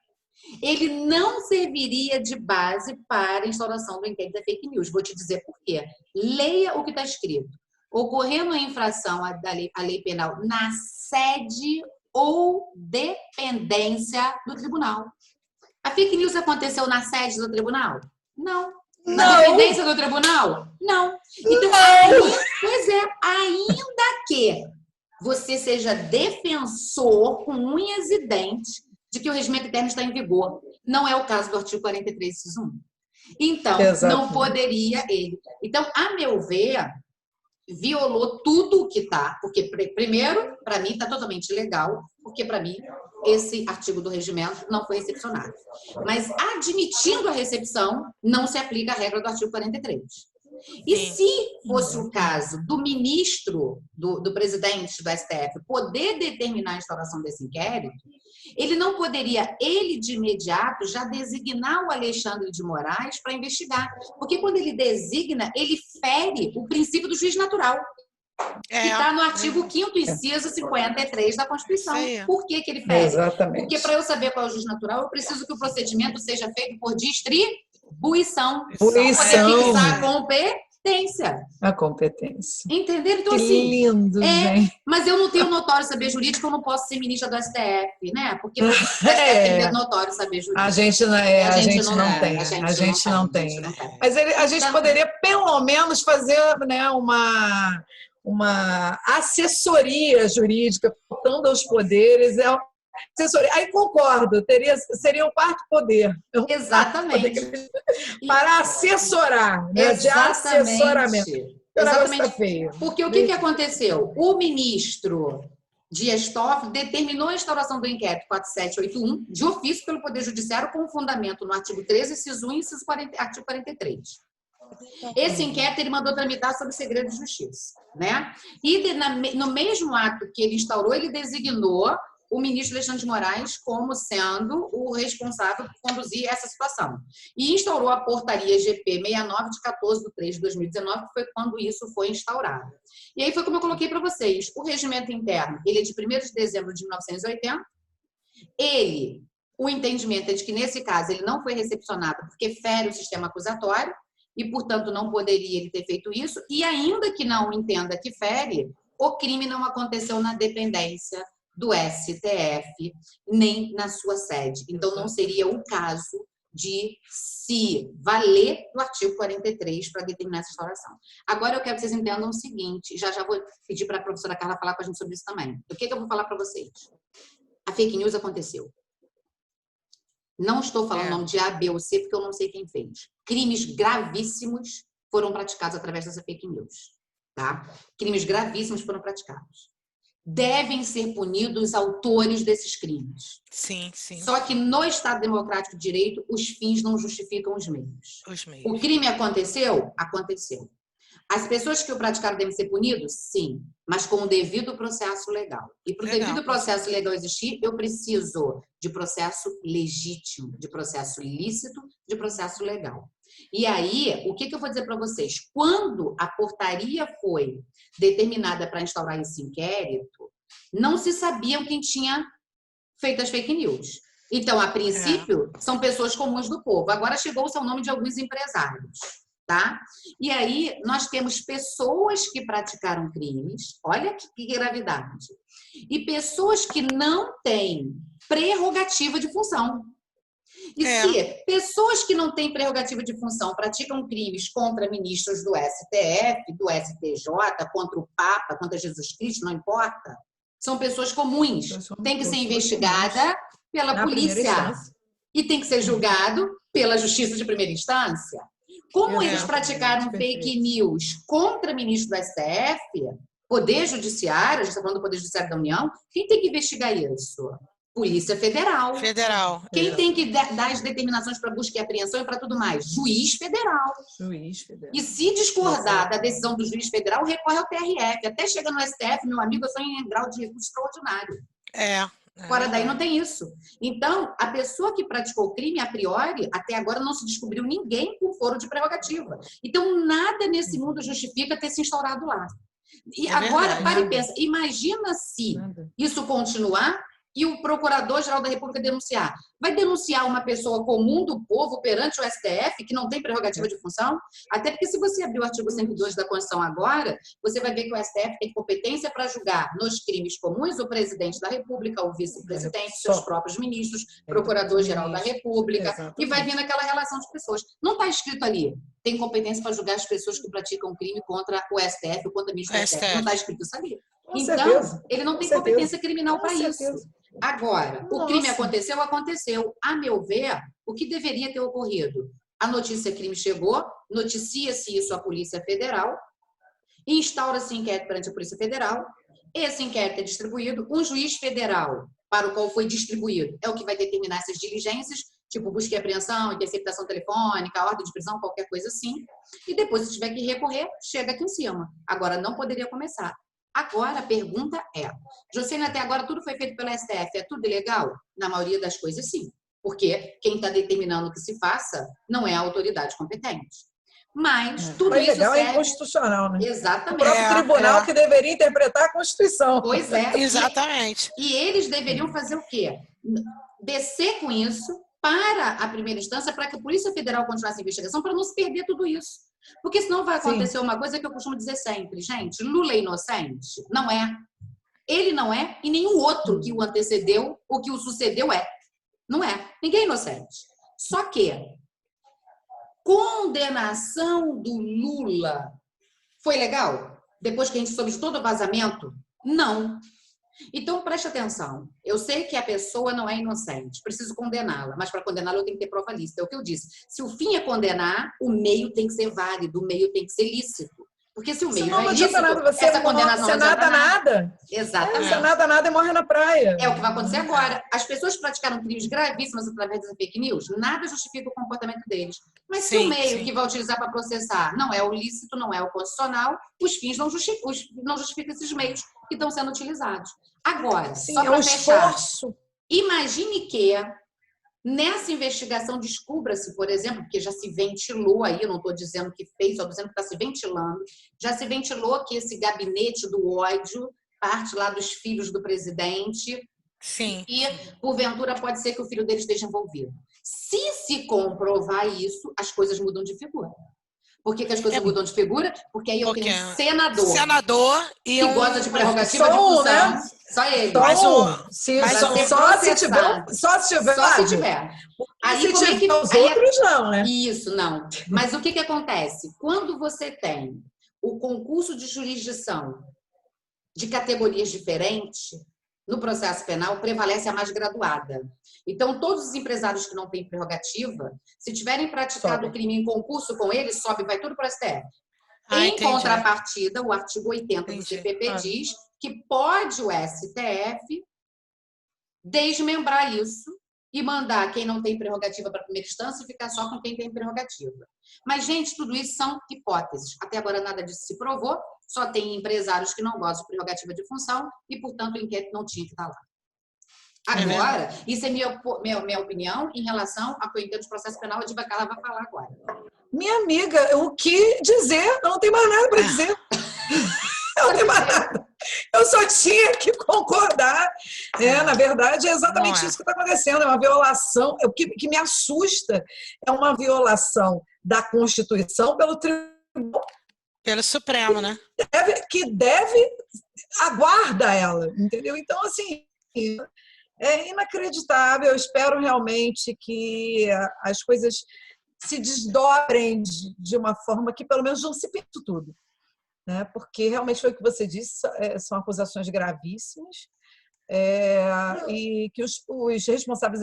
ele não serviria de base para a instauração do inquérito da fake news. Vou te dizer por quê. Leia o que está escrito. Ocorrendo a infração à lei penal na sede ou dependência do tribunal. A fake news aconteceu na sede do tribunal? Não. Na dependência do tribunal? Não. Então, pois é, ainda que você seja defensor com unhas e dentes de que o regimento interno está em vigor. Não é o caso do artigo 43, inciso 1. Então, não poderia ele. Então, a meu ver, violou tudo o que está, porque, primeiro, para mim, está totalmente ilegal, porque, para mim, esse artigo do regimento não foi recepcionado. Mas, admitindo a recepção, não se aplica a regra do artigo 43. E se fosse o caso do ministro, do presidente do STF, poder determinar a instauração desse inquérito, ele não poderia, ele de imediato, já designar o Alexandre de Moraes para investigar. Porque quando ele designa, ele fere o princípio do juiz natural. Que está no artigo 5º, inciso 53 da Constituição. Por que ele fere? Exatamente. Porque para eu saber qual é o juiz natural, eu preciso que o procedimento seja feito por distribuição. Poder fixar a competência. A competência. Entenderam? Então, que assim, lindo, gente. Mas eu não tenho notório saber jurídico, eu não posso ser ministra do STF, né? Porque o STF tem notório saber jurídico. A gente não tem. Mas a gente poderia, pelo menos, fazer, né, uma assessoria jurídica, faltando aos poderes. Assessoria. Aí concordo, seria o quarto poder. Exatamente. Para assessorar, né? De assessoramento. Exatamente. Porque o que aconteceu? O ministro Dias Toffoli determinou a instauração do inquérito 4781 de ofício pelo Poder Judiciário com fundamento no artigo 13, inciso 1 e artigo 43. Esse inquérito ele mandou tramitar sob segredo de justiça, né? E no mesmo ato que ele instaurou, ele designou o ministro Alexandre de Moraes como sendo o responsável por conduzir essa situação. E instaurou a portaria GP 69 de 14/3/2019, que foi quando isso foi instaurado. E aí foi como eu coloquei para vocês, o regimento interno, ele é de 1º de dezembro de 1980, o entendimento é de que, nesse caso, ele não foi recepcionado porque fere o sistema acusatório e, portanto, não poderia ele ter feito isso, e ainda que não entenda que fere, o crime não aconteceu na dependência do STF, nem na sua sede. Então, não seria o caso de se valer do artigo 43 para determinar essa instauração. Agora, eu quero que vocês entendam o seguinte, já vou pedir para a professora Carla falar com a gente sobre isso também. O que eu vou falar para vocês? A fake news aconteceu. Não estou falando o nome de A, B ou C, porque eu não sei quem fez. Crimes gravíssimos foram praticados através dessa fake news. Tá? Crimes gravíssimos foram praticados. Devem ser punidos os autores desses crimes. Sim, sim. Só que no Estado Democrático de Direito, os fins não justificam os meios. O crime aconteceu? Aconteceu. As pessoas que o praticaram devem ser punidas? Sim, mas com o devido processo legal. E para o devido processo legal existir, eu preciso de processo legítimo, de processo lícito, de processo legal. E aí, o que eu vou dizer para vocês? Quando a portaria foi determinada para instaurar esse inquérito, não se sabiam quem tinha feito as fake news. Então, a princípio, são pessoas comuns do povo. Agora chegou-se ao nome de alguns empresários. Tá? E aí, nós temos pessoas que praticaram crimes, olha que gravidade, e pessoas que não têm prerrogativa de função. E se pessoas que não têm prerrogativa de função praticam crimes contra ministros do STF, do STJ, contra o Papa, contra Jesus Cristo, não importa, são pessoas comuns. Tem que ser investigada pela polícia e tem que ser julgado pela justiça de primeira instância. Como eles praticaram fake news contra ministro do STF, Poder Judiciário, a gente está falando do Poder Judiciário da União, quem tem que investigar isso? Polícia Federal. Quem tem que dar as determinações para busca e apreensão e para tudo mais? Juiz Federal. E se discordar da decisão do juiz federal, recorre ao TRF. Até chega no STF, meu amigo, eu sou em grau de recurso extraordinário. Fora daí não tem isso. Então, a pessoa que praticou o crime, a priori, até agora não se descobriu ninguém com foro de prerrogativa. Então, nada nesse mundo justifica ter se instaurado lá. E agora, para e pensa, imagina se isso continuar e o Procurador-Geral da República denunciar. Vai denunciar uma pessoa comum do povo perante o STF, que não tem prerrogativa de função? Até porque, se você abrir o artigo 102 da Constituição agora, você vai ver que o STF tem competência para julgar nos crimes comuns o presidente da República, o vice-presidente, seus próprios ministros, Procurador-Geral da República, e vai vir naquela relação de pessoas. Não está escrito ali, tem competência para julgar as pessoas que praticam crime contra o STF ou contra o ministro do STF. Não está escrito isso ali. Então, ele não tem competência criminal para isso. Agora, o crime aconteceu? Aconteceu. A meu ver, o que deveria ter ocorrido? A notícia crime chegou, noticia-se isso à Polícia Federal, instaura-se inquérito perante a Polícia Federal, esse inquérito é distribuído, um juiz federal para o qual foi distribuído é o que vai determinar essas diligências, tipo busca e apreensão, interceptação telefônica, ordem de prisão, qualquer coisa assim, e depois, se tiver que recorrer, chega aqui em cima. Agora, não poderia começar. Agora, a pergunta é, Josene, até agora tudo foi feito pela STF, é tudo ilegal? Na maioria das coisas, sim. Porque quem está determinando que se faça não é a autoridade competente. Mas tudo isso legal serve... é inconstitucional, né? Exatamente. O próprio tribunal que deveria interpretar a Constituição. Pois é. Exatamente. E eles deveriam fazer o quê? Descer com isso para a primeira instância, para que a Polícia Federal continuasse a investigação, para não se perder tudo isso. Porque senão vai acontecer uma coisa que eu costumo dizer sempre, gente, Lula é inocente? Não é. Ele não é e nenhum outro que o antecedeu ou que o sucedeu é. Não é. Ninguém é inocente. Só que condenação do Lula foi legal? Depois que a gente soube de todo o vazamento? Não. Então, preste atenção. Eu sei que a pessoa não é inocente, preciso condená-la, mas para condená-la eu tenho que ter prova lícita. É o que eu disse. Se o fim é condenar, o meio tem que ser válido, o meio tem que ser lícito. Porque se o Isso meio não é adianta ilícito, nada, você essa condenação você não adianta nada. Exatamente. Você nada e morre na praia. É o que vai acontecer agora. As pessoas praticaram crimes gravíssimos através das fake news, nada justifica o comportamento deles. Mas se o meio que vai utilizar para processar não é o lícito, não é o constitucional, os fins não justificam esses meios que estão sendo utilizados. Agora, Sim, só para fechar, esforço. Imagine que nessa investigação descubra-se, por exemplo, porque já se ventilou aí, eu não estou dizendo que fez, estou dizendo que está se ventilando, já se ventilou que esse gabinete do ódio parte lá dos filhos do presidente. Sim. E, porventura, pode ser que o filho dele esteja envolvido. Se comprovar isso, as coisas mudam de figura. Por que as coisas mudam de figura? Porque aí eu tenho um senador e que goza de prerrogativa de só função. né? Só ele. Só se tiver. Aí, se como tiver é que, os outros, não, né? Isso, não. Mas o que acontece? Quando você tem o concurso de jurisdição de categorias diferentes, no processo penal, prevalece a mais graduada. Então, todos os empresários que não têm prerrogativa, se tiverem praticado o crime em concurso com eles, vai tudo para o STF. Em contrapartida, o artigo 80 do CPP diz que pode o STF desmembrar isso e mandar quem não tem prerrogativa para a primeira instância e ficar só com quem tem prerrogativa. Mas, gente, tudo isso são hipóteses. Até agora nada disso se provou, só tem empresários que não gozam de prerrogativa de função e, portanto, o inquérito não tinha que estar lá. Agora, isso é minha opinião em relação ao que eu entendo de processo penal, a Diva Carla vai falar agora. Minha amiga, o que dizer? Eu não tenho mais nada para dizer. Eu não tenho mais nada. Eu só tinha que concordar. Na verdade, é exatamente isso que está acontecendo. É uma violação. O que me assusta é uma violação da Constituição pelo Tribunal. Pelo Supremo, né? Que deve aguarda ela, entendeu? Então, assim, é inacreditável. Eu espero realmente que as coisas se desdobrem de uma forma que, pelo menos, não se perca tudo. Né? Porque realmente foi o que você disse, são acusações gravíssimas e que os responsáveis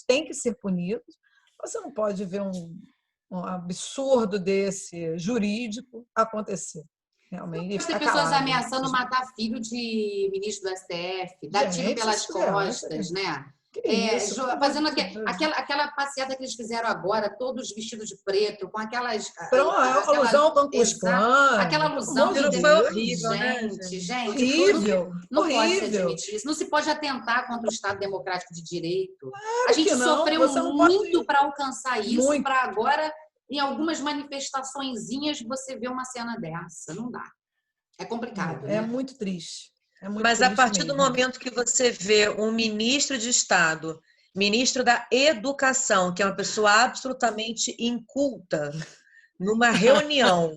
têm que ser punidos. Você não pode ver um absurdo desse jurídico acontecer. Realmente, tem pessoas ameaçando matar filho de ministro do STF, dar tiro pelas costas, né? Fazendo aquela passeada que eles fizeram agora, todos vestidos de preto, com aquelas... alusão ao Concurso Plan. Aquela alusão. Foi horrível, gente. Horrível. Não pode se admitir isso. Não se pode atentar contra o Estado Democrático de Direito. Claro a gente sofreu muito para alcançar isso, para agora, em algumas manifestaçõezinhas, você vê uma cena dessa. Não dá. É complicado. É muito triste. Mas a partir do momento que você vê um ministro de Estado, ministro da Educação, que é uma pessoa absolutamente inculta, numa reunião,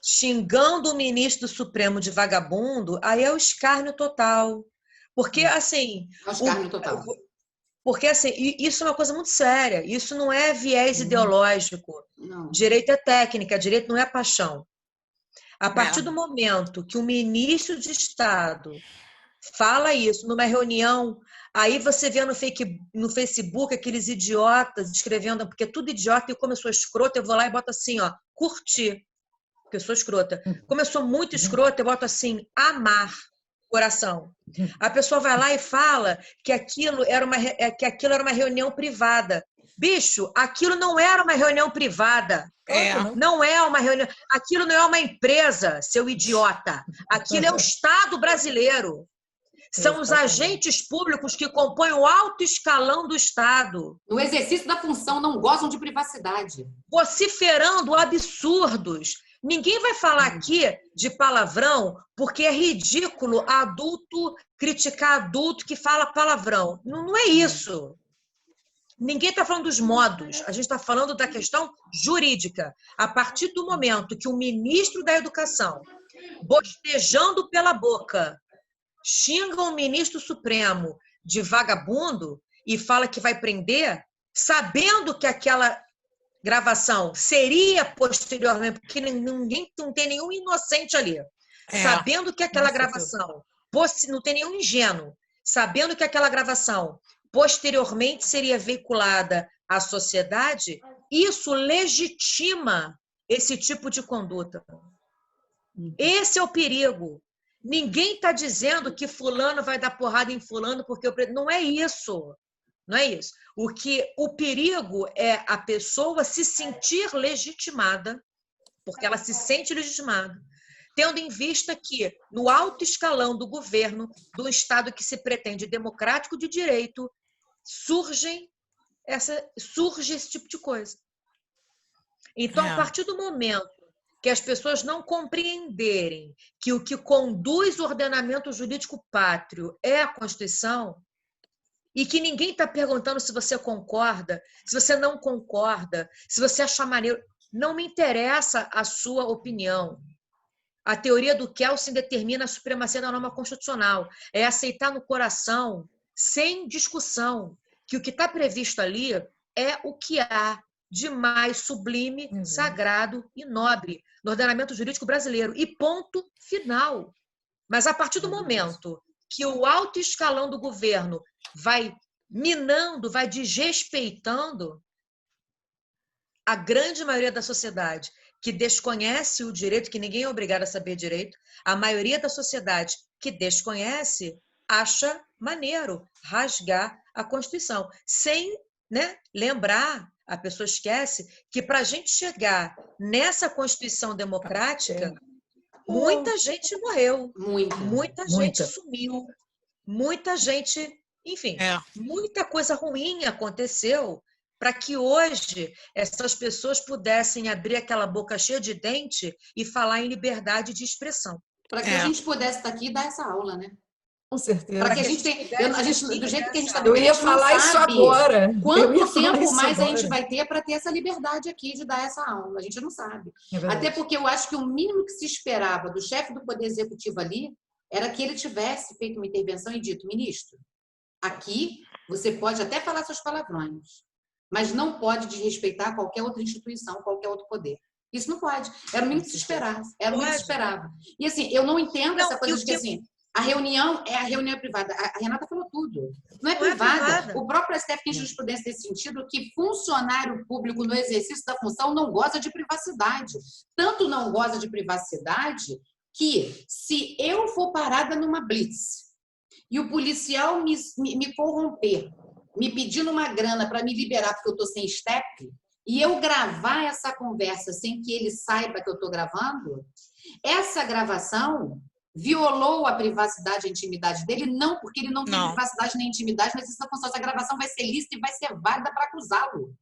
xingando o ministro do Supremo de vagabundo, aí é o escárnio total. Porque, assim... É o escárnio total. Porque, assim, isso é uma coisa muito séria. Isso não é viés ideológico. Não. Direito é técnica, direito não é paixão. A partir do momento que o ministro de Estado fala isso numa reunião, aí você vê no Facebook aqueles idiotas escrevendo, porque é tudo idiota, e como eu sou escrota, eu vou lá e boto assim, ó, curtir, porque eu sou escrota. Como eu sou muito escrota, eu boto assim, amar, coração. A pessoa vai lá e fala que aquilo era uma reunião privada. Bicho, aquilo não era uma reunião privada. Não é uma reunião. Aquilo não é uma empresa, seu idiota. Aquilo é o Estado brasileiro. São os agentes públicos que compõem o alto escalão do Estado. No exercício da função, não gozam de privacidade. Vociferando absurdos. Ninguém vai falar aqui de palavrão porque é ridículo adulto criticar adulto que fala palavrão. Não é isso. Ninguém está falando dos modos, a gente está falando da questão jurídica. A partir do momento que o ministro da Educação, bostejando pela boca, xinga o ministro Supremo de vagabundo e fala que vai prender, sabendo que aquela gravação seria posteriormente, porque ninguém não tem nenhum inocente ali, sabendo que aquela gravação, não tem nenhum ingênuo, sabendo que aquela gravação posteriormente seria veiculada à sociedade, isso legitima esse tipo de conduta. Esse é o perigo. Ninguém está dizendo que fulano vai dar porrada em fulano porque não é isso. Não é isso. O perigo é a pessoa se sentir legitimada, porque ela se sente legitimada, tendo em vista que no alto escalão do governo, do Estado que se pretende democrático de direito, surge esse tipo de coisa. Então, a partir do momento que as pessoas não compreenderem que o que conduz o ordenamento jurídico pátrio é a Constituição, e que ninguém está perguntando se você concorda, se você não concorda, se você acha maneiro, não me interessa a sua opinião. A teoria do Kelsen determina a supremacia da norma constitucional. É aceitar no coração, sem discussão, que o que está previsto ali é o que há de mais sublime, sagrado e nobre no ordenamento jurídico brasileiro. E ponto final. Mas a partir do momento que o alto escalão do governo vai minando, vai desrespeitando a grande maioria da sociedade que desconhece o direito, que ninguém é obrigado a saber direito, a maioria da sociedade que desconhece acha maneiro rasgar a Constituição, sem, né, lembrar, a pessoa esquece que para a gente chegar nessa Constituição democrática, muita gente morreu, muita gente sumiu, muita gente, enfim, muita coisa ruim aconteceu para que hoje essas pessoas pudessem abrir aquela boca cheia de dente e falar em liberdade de expressão. Para que a gente pudesse estar aqui e dar essa aula, né? Com certeza. Para que a gente do jeito que a gente está Eu ia falar isso agora. Quanto tempo mais a gente vai ter para ter essa liberdade aqui de dar essa aula? A gente não sabe. Até porque eu acho que o mínimo que se esperava do chefe do Poder Executivo ali era que ele tivesse feito uma intervenção e dito: ministro, aqui você pode até falar seus palavrões, mas não pode desrespeitar qualquer outra instituição, qualquer outro poder. Isso não pode. Era o mínimo que se esperava. Era o mínimo que se esperava. E assim, eu não entendo essa coisa de que assim, a reunião é privada. A Renata falou tudo. Não é privada. O próprio STF tem jurisprudência nesse sentido, que funcionário público no exercício da função não goza de privacidade. Tanto não goza de privacidade que, se eu for parada numa blitz e o policial me corromper, me pedindo uma grana para me liberar porque eu estou sem step, e eu gravar essa conversa sem que ele saiba que eu estou gravando, essa gravação violou a privacidade e a intimidade dele, não porque ele não tem privacidade nem intimidade, mas essa gravação vai ser lícita e vai ser válida para acusá-lo.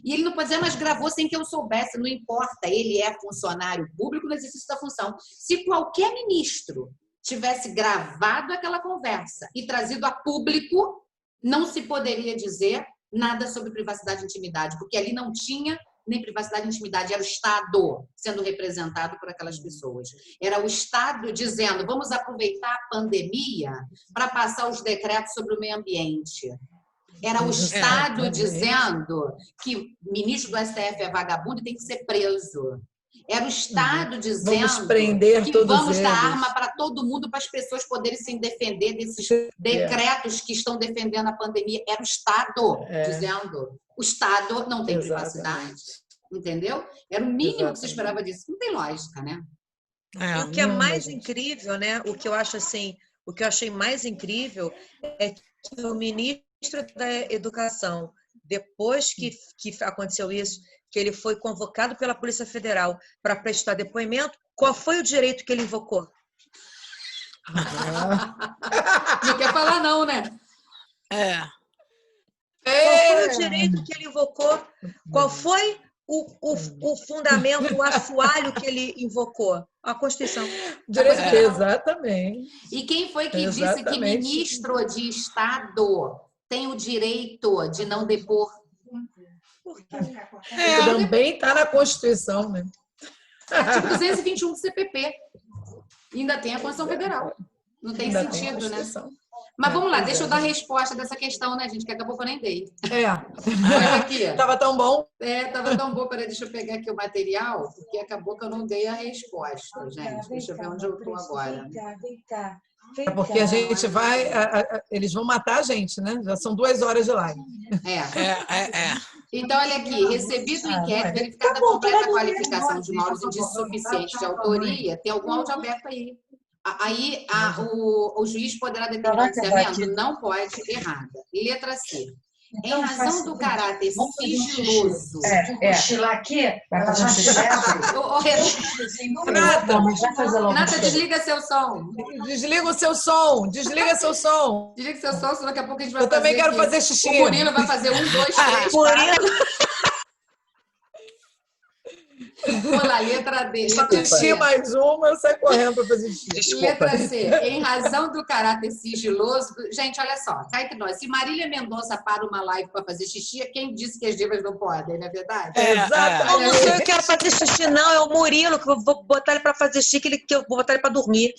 E ele não pode dizer, mas gravou sem que eu soubesse, não importa, ele é funcionário público no exercício da função. Se qualquer ministro tivesse gravado aquela conversa e trazido a público, não se poderia dizer nada sobre privacidade e intimidade, porque ali não tinha nem privacidade e intimidade, era o Estado sendo representado por aquelas pessoas. Era o Estado dizendo, vamos aproveitar a pandemia para passar os decretos sobre o meio ambiente. Era o Estado dizendo que o ministro do STF é vagabundo e tem que ser preso. Era o Estado dizendo que vamos dar arma para todo mundo, para as pessoas poderem se defender desses decretos que estão defendendo a pandemia. Era o Estado dizendo. O Estado não tem privacidade. Entendeu? Era o mínimo que se esperava disso. Não tem lógica, né? E o que é mais incrível, né? O que eu acho assim, o que eu achei mais incrível é que o ministro da Educação, depois que aconteceu isso, que ele foi convocado pela Polícia Federal para prestar depoimento, qual foi o direito que ele invocou? Não quer falar não, né? Qual foi o direito que ele invocou? Qual foi o fundamento, o assoalho que ele invocou? A Constituição. Exatamente. E quem foi que disse que ministro de Estado tem o direito de não depor? Também está na Constituição, né? Artigo 221 do CPP. E ainda tem a Constituição Federal. Não tem sentido, né? Mas vamos lá, deixa eu dar a resposta dessa questão, né, gente? Que acabou que eu nem dei. Olha aqui. Estava tão bom. Estava tão bom. Peraí, deixa eu pegar aqui o material, porque acabou que eu não dei a resposta, gente. Deixa eu ver onde eu estou agora. Vem cá. É porque a gente vai... Eles vão matar a gente, né? Já são 2 horas de live. Então, olha aqui, recebido o inquérito, verificada a completa qualificação de maus indícios suficientes de autoria, tem algum áudio aberto aí. Aí o juiz poderá determinar o desviamento? Não pode, errada. Letra C. Em razão do caráter sigiloso. Cochilar aqui, ela já Renata, desliga seu som. Desliga o seu som, desliga seu som. Desliga seu som, senão daqui a pouco a gente vai fazer. Eu também quero fazer xixi. O Murilo vai fazer 1, 2, 3, 4. Vou lá, letra D. Xixi mais uma, eu saio correndo para fazer xixi. Desculpa. Letra C. Em razão do caráter sigiloso... Gente, olha só, cá entre nós. Se Marília Mendonça para uma live para fazer xixi, quem disse que as divas não podem, não é verdade? Exatamente. Não sou eu que quero fazer xixi, não. É o Murilo, que eu vou botar ele para fazer xixi, que eu vou botar ele para dormir.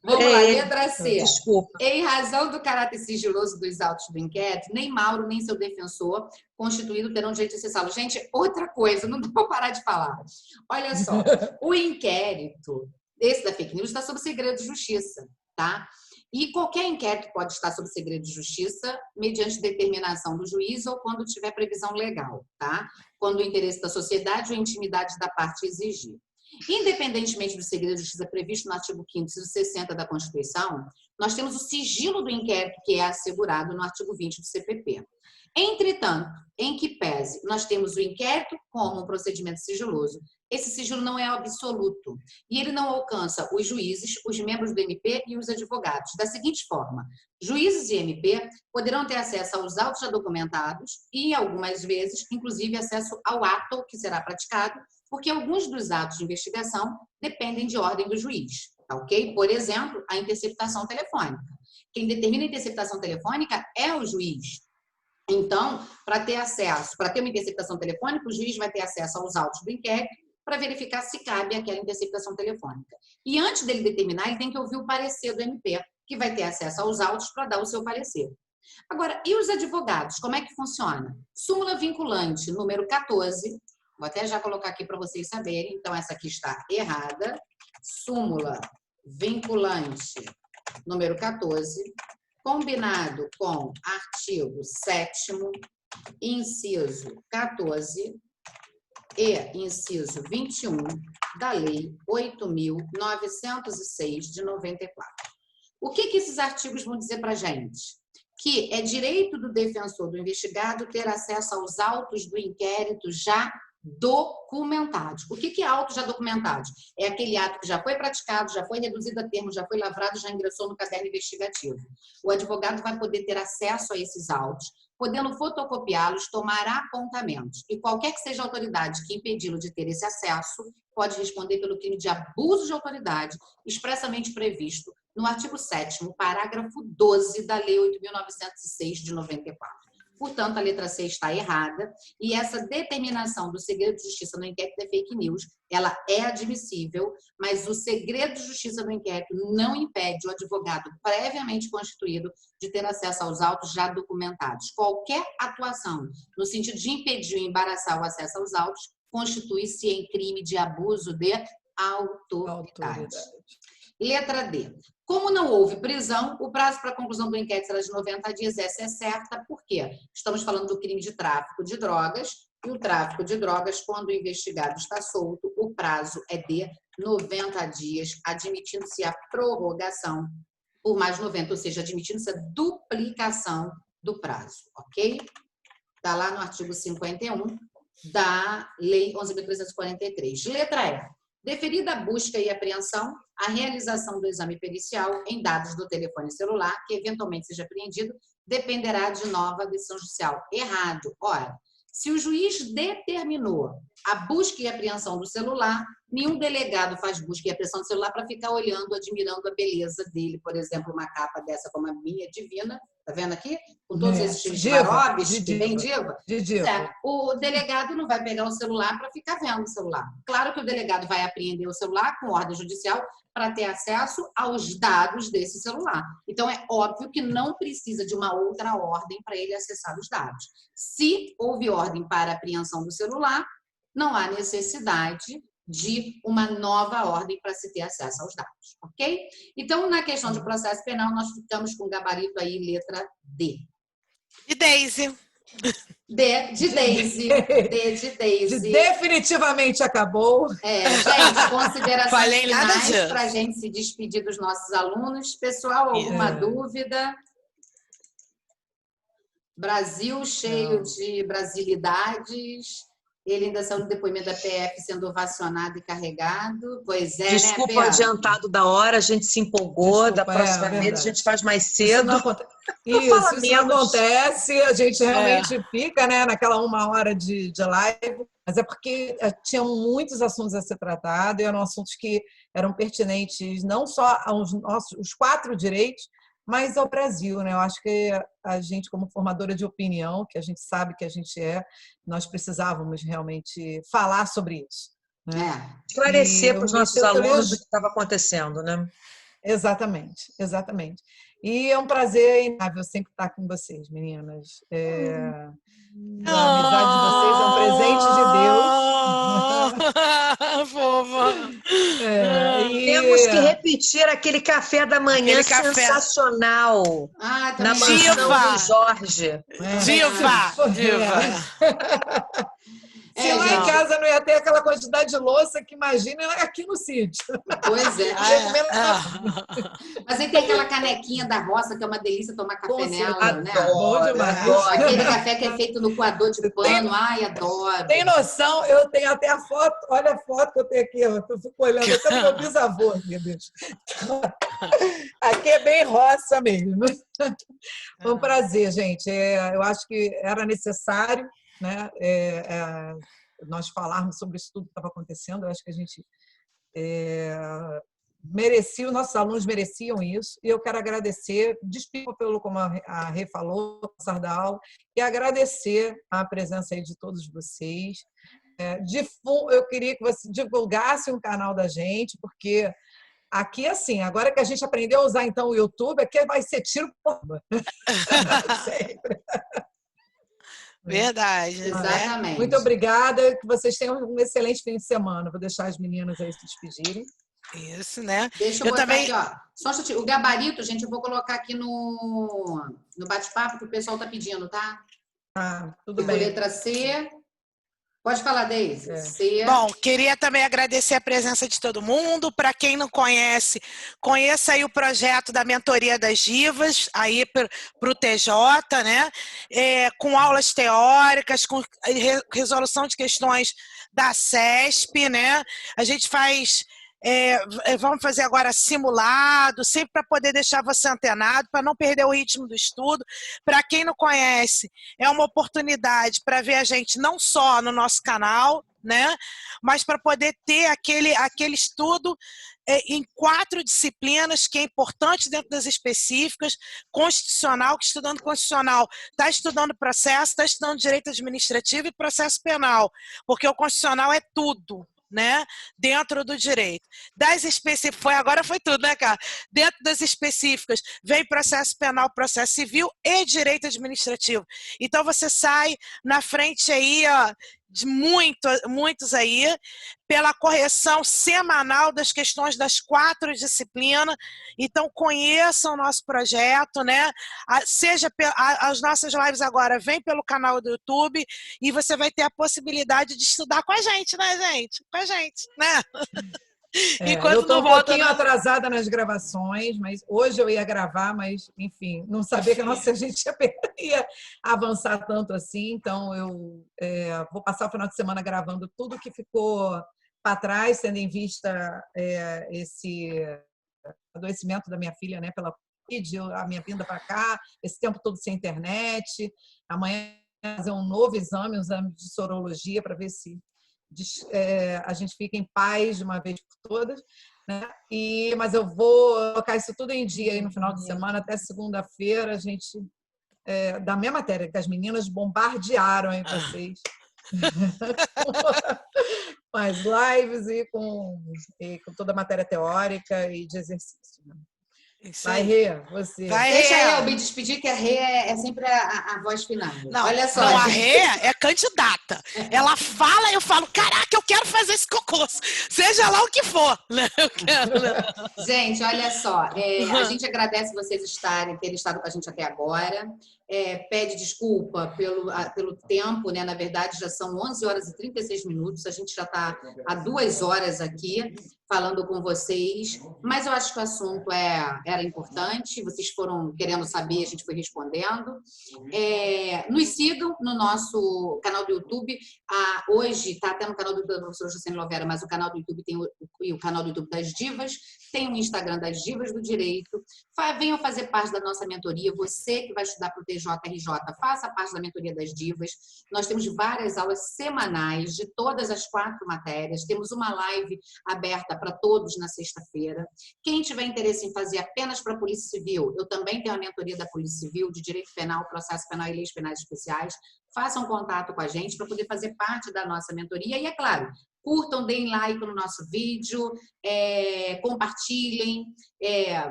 Vamos lá, letra C. Desculpa. Em razão do caráter sigiloso dos autos do inquérito, nem Mauro, nem seu defensor constituído terão direito de acessá-lo. Gente, outra coisa, não vou parar de falar. Olha só, o inquérito, esse da fake news, está sob segredo de justiça, tá? E qualquer inquérito pode estar sob segredo de justiça mediante determinação do juiz ou quando tiver previsão legal, tá? Quando o interesse da sociedade ou a intimidade da parte exigir. Independentemente do segredo de justiça previsto no artigo 5º, inciso 60 da Constituição, nós temos o sigilo do inquérito que é assegurado no artigo 20 do CPP. Entretanto, em que pese, nós temos o inquérito como um procedimento sigiloso. Esse sigilo não é absoluto e ele não alcança os juízes, os membros do MP e os advogados. Da seguinte forma, juízes e MP poderão ter acesso aos autos já documentados e, algumas vezes, inclusive, acesso ao ato que será praticado, porque alguns dos atos de investigação dependem de ordem do juiz, tá ok? Por exemplo, a interceptação telefônica. Quem determina a interceptação telefônica é o juiz. Então, para ter acesso, para ter uma interceptação telefônica, o juiz vai ter acesso aos autos do inquérito para verificar se cabe aquela interceptação telefônica. E antes dele determinar, ele tem que ouvir o parecer do MP, que vai ter acesso aos autos para dar o seu parecer. Agora, e os advogados? Como é que funciona? Súmula vinculante número 14, vou até já colocar aqui para vocês saberem, então essa aqui está errada. Súmula vinculante número 14, combinado com artigo 7º, inciso 14 e inciso 21 da Lei 8.906 de 94. O que esses artigos vão dizer para a gente? Que é direito do defensor do investigado ter acesso aos autos do inquérito já documentados. O que é auto já documentados? É aquele ato que já foi praticado, já foi reduzido a termo, já foi lavrado, já ingressou no caderno investigativo. O advogado vai poder ter acesso a esses autos, podendo fotocopiá-los, tomar apontamentos. E qualquer que seja a autoridade que impedi-lo de ter esse acesso, pode responder pelo crime de abuso de autoridade, expressamente previsto no artigo 7º, parágrafo 12 da Lei 8.906 de 94. Portanto, a letra C está errada e essa determinação do segredo de justiça no inquérito é fake news. Ela é admissível, mas o segredo de justiça no inquérito não impede o advogado previamente constituído de ter acesso aos autos já documentados. Qualquer atuação no sentido de impedir ou embaraçar o acesso aos autos constitui-se em crime de abuso de autoridade. Letra D. Como não houve prisão, o prazo para a conclusão do inquérito será de 90 dias. Essa é certa, por quê? Estamos falando do crime de tráfico de drogas, e o tráfico de drogas, quando o investigado está solto, o prazo é de 90 dias, admitindo-se a prorrogação por mais 90, ou seja, admitindo-se a duplicação do prazo, ok? Está lá no artigo 51 da Lei 11.343. Letra E. Deferida a busca e apreensão, a realização do exame pericial em dados do telefone celular, que eventualmente seja apreendido, dependerá de nova decisão judicial. Errado. Ora, se o juiz determinou a busca e apreensão do celular, nenhum delegado faz busca e apreensão do celular para ficar olhando, admirando a beleza dele. Por exemplo, uma capa dessa como a minha, divina, tá vendo aqui? Com todos esses xaropes, bem diva. O delegado não vai pegar o celular para ficar vendo o celular. Claro que o delegado vai apreender o celular com ordem judicial para ter acesso aos dados desse celular. Então, é óbvio que não precisa de uma outra ordem para ele acessar os dados. Se houve ordem para apreensão do celular, não há necessidade de uma nova ordem para se ter acesso aos dados, ok? Então, na questão de processo penal, nós ficamos com o gabarito aí, letra D. E Deise? D de Daisy. D de Daisy. Definitivamente acabou. Gente, considerações Falei nada finais disso. para a gente se despedir dos nossos alunos. Pessoal, alguma dúvida? Brasil cheio de brasilidades. Ele ainda saiu no depoimento da PF sendo ovacionado e carregado. Pois é, Desculpa o né, Pia? adiantado da hora, a gente se empolgou. Desculpa, da próxima vez a gente faz mais cedo. Isso não acontece, a gente realmente fica, né, naquela 1 hora de live, mas é porque tinham muitos assuntos a ser tratados e eram assuntos que eram pertinentes não só os 4 direitos, mas ao Brasil, né? Eu acho que a gente, como formadora de opinião, que a gente sabe que a gente nós precisávamos realmente falar sobre isso. Né? Esclarecer para os nossos alunos o que estava acontecendo, né? Exatamente, exatamente. E é um prazer inável sempre estar com vocês, meninas. A amizade de vocês é um presente de Deus. Fofa. Temos que repetir aquele café da manhã sensacional na mansão do Jorge. Diva. Se lá em casa não ia ter aquela quantidade de louça que imagina aqui no sítio. Pois é. Mas aí tem aquela canequinha da roça, que é uma delícia tomar café nela, né? Bom demais. Aquele café que é feito no coador de pano. Ai, adoro. Tem noção? Eu tenho até a foto. Olha a foto que eu tenho aqui. Eu fico olhando até o meu bisavô. Meu Deus. Aqui é bem roça mesmo. Foi um prazer, gente. Eu acho que era necessário, né, nós falarmos sobre isso tudo que estava acontecendo. Eu acho que a gente merecia, os nossos alunos mereciam isso, e eu quero agradecer, desculpa pelo, como a Rê falou, Sardal, e agradecer a presença aí de todos vocês. Eu queria que você divulgasse um canal da gente, porque aqui, assim, agora que a gente aprendeu a usar então o YouTube, aqui vai ser tiro porra. Sempre. Verdade. Exatamente. Muito obrigada. Que vocês tenham um excelente fim de semana. Vou deixar as meninas aí se despedirem. Isso, né? Deixa eu botar também... aqui, ó. Só um instantinho. O gabarito, gente, eu vou colocar aqui no bate-papo que o pessoal está pedindo, tá? Tudo bem. Letra C. Pode falar, Deise. C. Bom, queria também agradecer a presença de todo mundo. Para quem não conhece, conheça aí o projeto da Mentoria das Divas, aí para o TJ, né? Com aulas teóricas, com resolução de questões da CESP, né? A gente faz... vamos fazer agora simulado, sempre para poder deixar você antenado, para não perder o ritmo do estudo. Para quem não conhece, é uma oportunidade para ver a gente não só no nosso canal, né, mas para poder ter aquele estudo em 4 disciplinas, que é importante dentro das específicas. Constitucional, que estudando constitucional está estudando processo, está estudando direito administrativo e processo penal, porque o constitucional é tudo, né, dentro do direito. Das específicas, agora foi tudo, né, cara? Dentro das específicas, vem processo penal, processo civil e direito administrativo. Então, você sai na frente aí, ó, de muitos aí, pela correção semanal das questões das 4 disciplinas. Então, conheçam o nosso projeto, né? Seja as nossas lives agora, vem pelo canal do YouTube e você vai ter a possibilidade de estudar com a gente, né, gente? Com a gente, né? Eu estou um pouquinho atrasada nas gravações, mas hoje eu ia gravar, mas, enfim, não sabia que a nossa gente ia avançar tanto assim, então eu vou passar o final de semana gravando tudo que ficou para trás, tendo em vista esse adoecimento da minha filha, né, pela Covid, a minha vinda para cá, esse tempo todo sem internet. Amanhã fazer um novo exame, um exame de sorologia, para ver se a gente fica em paz de uma vez por todas, né? Mas eu vou colocar isso tudo em dia aí no final de semana, até segunda-feira. A gente da minha matéria, que as meninas bombardearam aí vocês com as lives e com toda a matéria teórica e de exercício, né? Vai, Rê, você. Deixa eu me despedir, que a Rê é sempre a voz final. Não, olha só. Não, a Rê é candidata. Ela fala, eu falo, caraca, eu quero fazer esse concurso. Seja lá o que for. Eu quero, né? Gente, olha só. A gente agradece vocês terem estado com a gente até agora. pede desculpa pelo tempo, né? Na verdade, já são 11 horas e 36 minutos, a gente já está há 2 horas aqui falando com vocês, mas eu acho que o assunto era importante, vocês foram querendo saber, a gente foi respondendo. Nos sigam no nosso canal do YouTube, hoje está até no canal do professor José Lovera, mas o canal do YouTube tem o canal do YouTube das Divas, tem o Instagram das Divas do Direito, venham fazer parte da nossa mentoria, você que vai estudar para o TJRJ, faça parte da mentoria das Divas, nós temos várias aulas semanais de todas as 4 matérias, temos uma live aberta para todos na sexta-feira. Quem tiver interesse em fazer apenas para a Polícia Civil, eu também tenho a mentoria da Polícia Civil, de Direito Penal, Processo Penal e Leis Penais Especiais, façam contato com a gente para poder fazer parte da nossa mentoria e, é claro, curtam, deem like no nosso vídeo, compartilhem,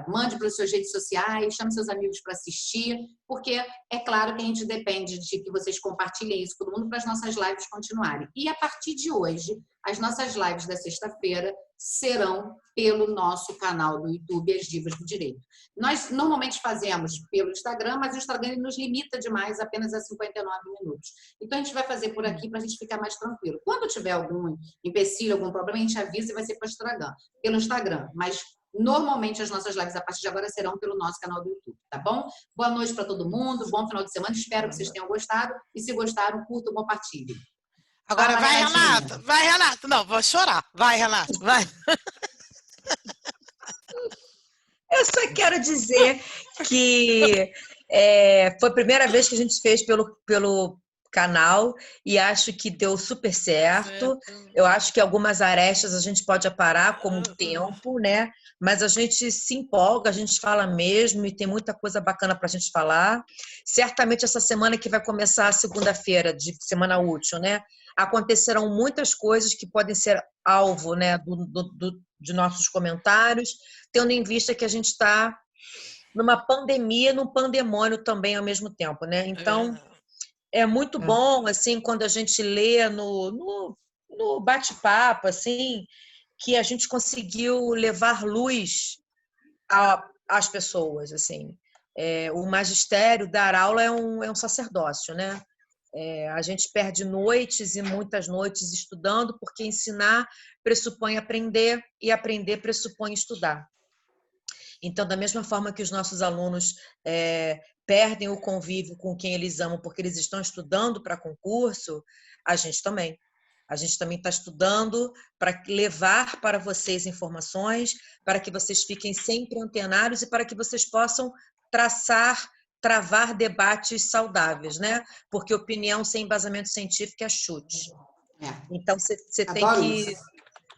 mande para as suas redes sociais, chame seus amigos para assistir, porque é claro que a gente depende de que vocês compartilhem isso com todo mundo para as nossas lives continuarem. E a partir de hoje, as nossas lives da sexta-feira serão pelo nosso canal do YouTube, As Divas do Direito. Nós normalmente fazemos pelo Instagram, mas o Instagram nos limita demais apenas a 59 minutos. Então, a gente vai fazer por aqui para a gente ficar mais tranquilo. Quando tiver algum empecilho, algum problema, a gente avisa e vai ser pelo Instagram. Mas, normalmente, as nossas lives a partir de agora serão pelo nosso canal do YouTube, tá bom? Boa noite para todo mundo, bom final de semana. Espero que vocês tenham gostado. E se gostaram, curtam, compartilhem. Agora vai, Renata. Vai, Renata. Não, vou chorar. Vai, Renata. Vai. Eu só quero dizer que foi a primeira vez que a gente fez pelo canal e acho que deu super certo. Eu acho que algumas arestas a gente pode aparar com o tempo, né? Mas a gente se empolga, a gente fala mesmo e tem muita coisa bacana para a gente falar. Certamente essa semana que vai começar a segunda-feira, de semana útil, né? Acontecerão muitas coisas que podem ser alvo, né, de nossos comentários, tendo em vista que a gente está numa pandemia, num pandemônio também ao mesmo tempo, né? Então, é muito bom, assim, quando a gente lê no bate-papo, assim, que a gente conseguiu levar luz às pessoas, assim. O magistério, dar aula é um sacerdócio, né? A gente perde noites e muitas noites estudando, porque ensinar pressupõe aprender e aprender pressupõe estudar. Então, da mesma forma que os nossos alunos perdem o convívio com quem eles amam porque eles estão estudando para concurso, a gente também. A gente também está estudando para levar para vocês informações, para que vocês fiquem sempre antenados e para que vocês possam travar debates saudáveis, né? Porque opinião sem embasamento científico é chute. Então, você tem que...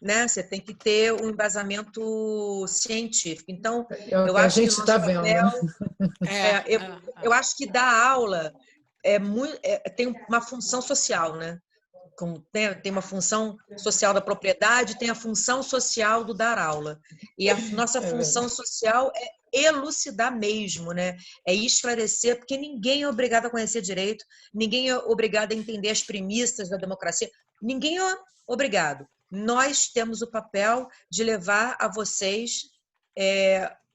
Né? Você tem que ter um embasamento científico. Então, eu acho que a gente está vendo. Eu acho que dar aula tem uma função social, né? Tem uma função social da propriedade, tem a função social do dar aula. E a nossa função social é elucidar mesmo, né? É esclarecer, porque ninguém é obrigado a conhecer direito, ninguém é obrigado a entender as premissas da democracia, ninguém é obrigado. Nós temos o papel de levar a vocês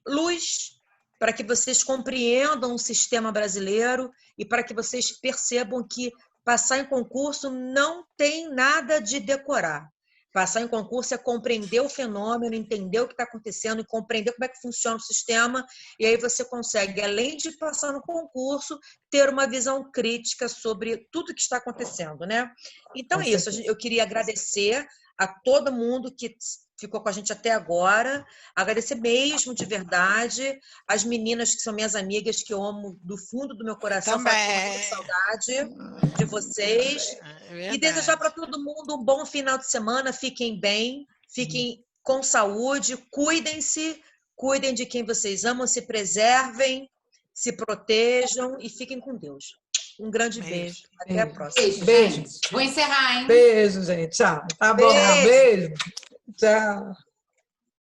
luz para que vocês compreendam o sistema brasileiro e para que vocês percebam que passar em concurso não tem nada de decorar. Passar em concurso é compreender o fenômeno, entender o que está acontecendo e compreender como é que funciona o sistema, e aí você consegue, além de passar no concurso, ter uma visão crítica sobre tudo que está acontecendo, né? Então é isso, eu queria agradecer a todo mundo que ficou com a gente até agora, agradecer mesmo de verdade as meninas que são minhas amigas, que eu amo do fundo do meu coração, faço muita saudade de vocês, e desejar para todo mundo um bom final de semana, fiquem bem, fiquem com saúde, cuidem-se, cuidem de quem vocês amam, se preservem, se protejam e fiquem com Deus. Um grande beijo. Até a próxima. Beijo. Vou encerrar, hein? Beijo, gente. Tchau. Tá bom. Beijo. Tchau.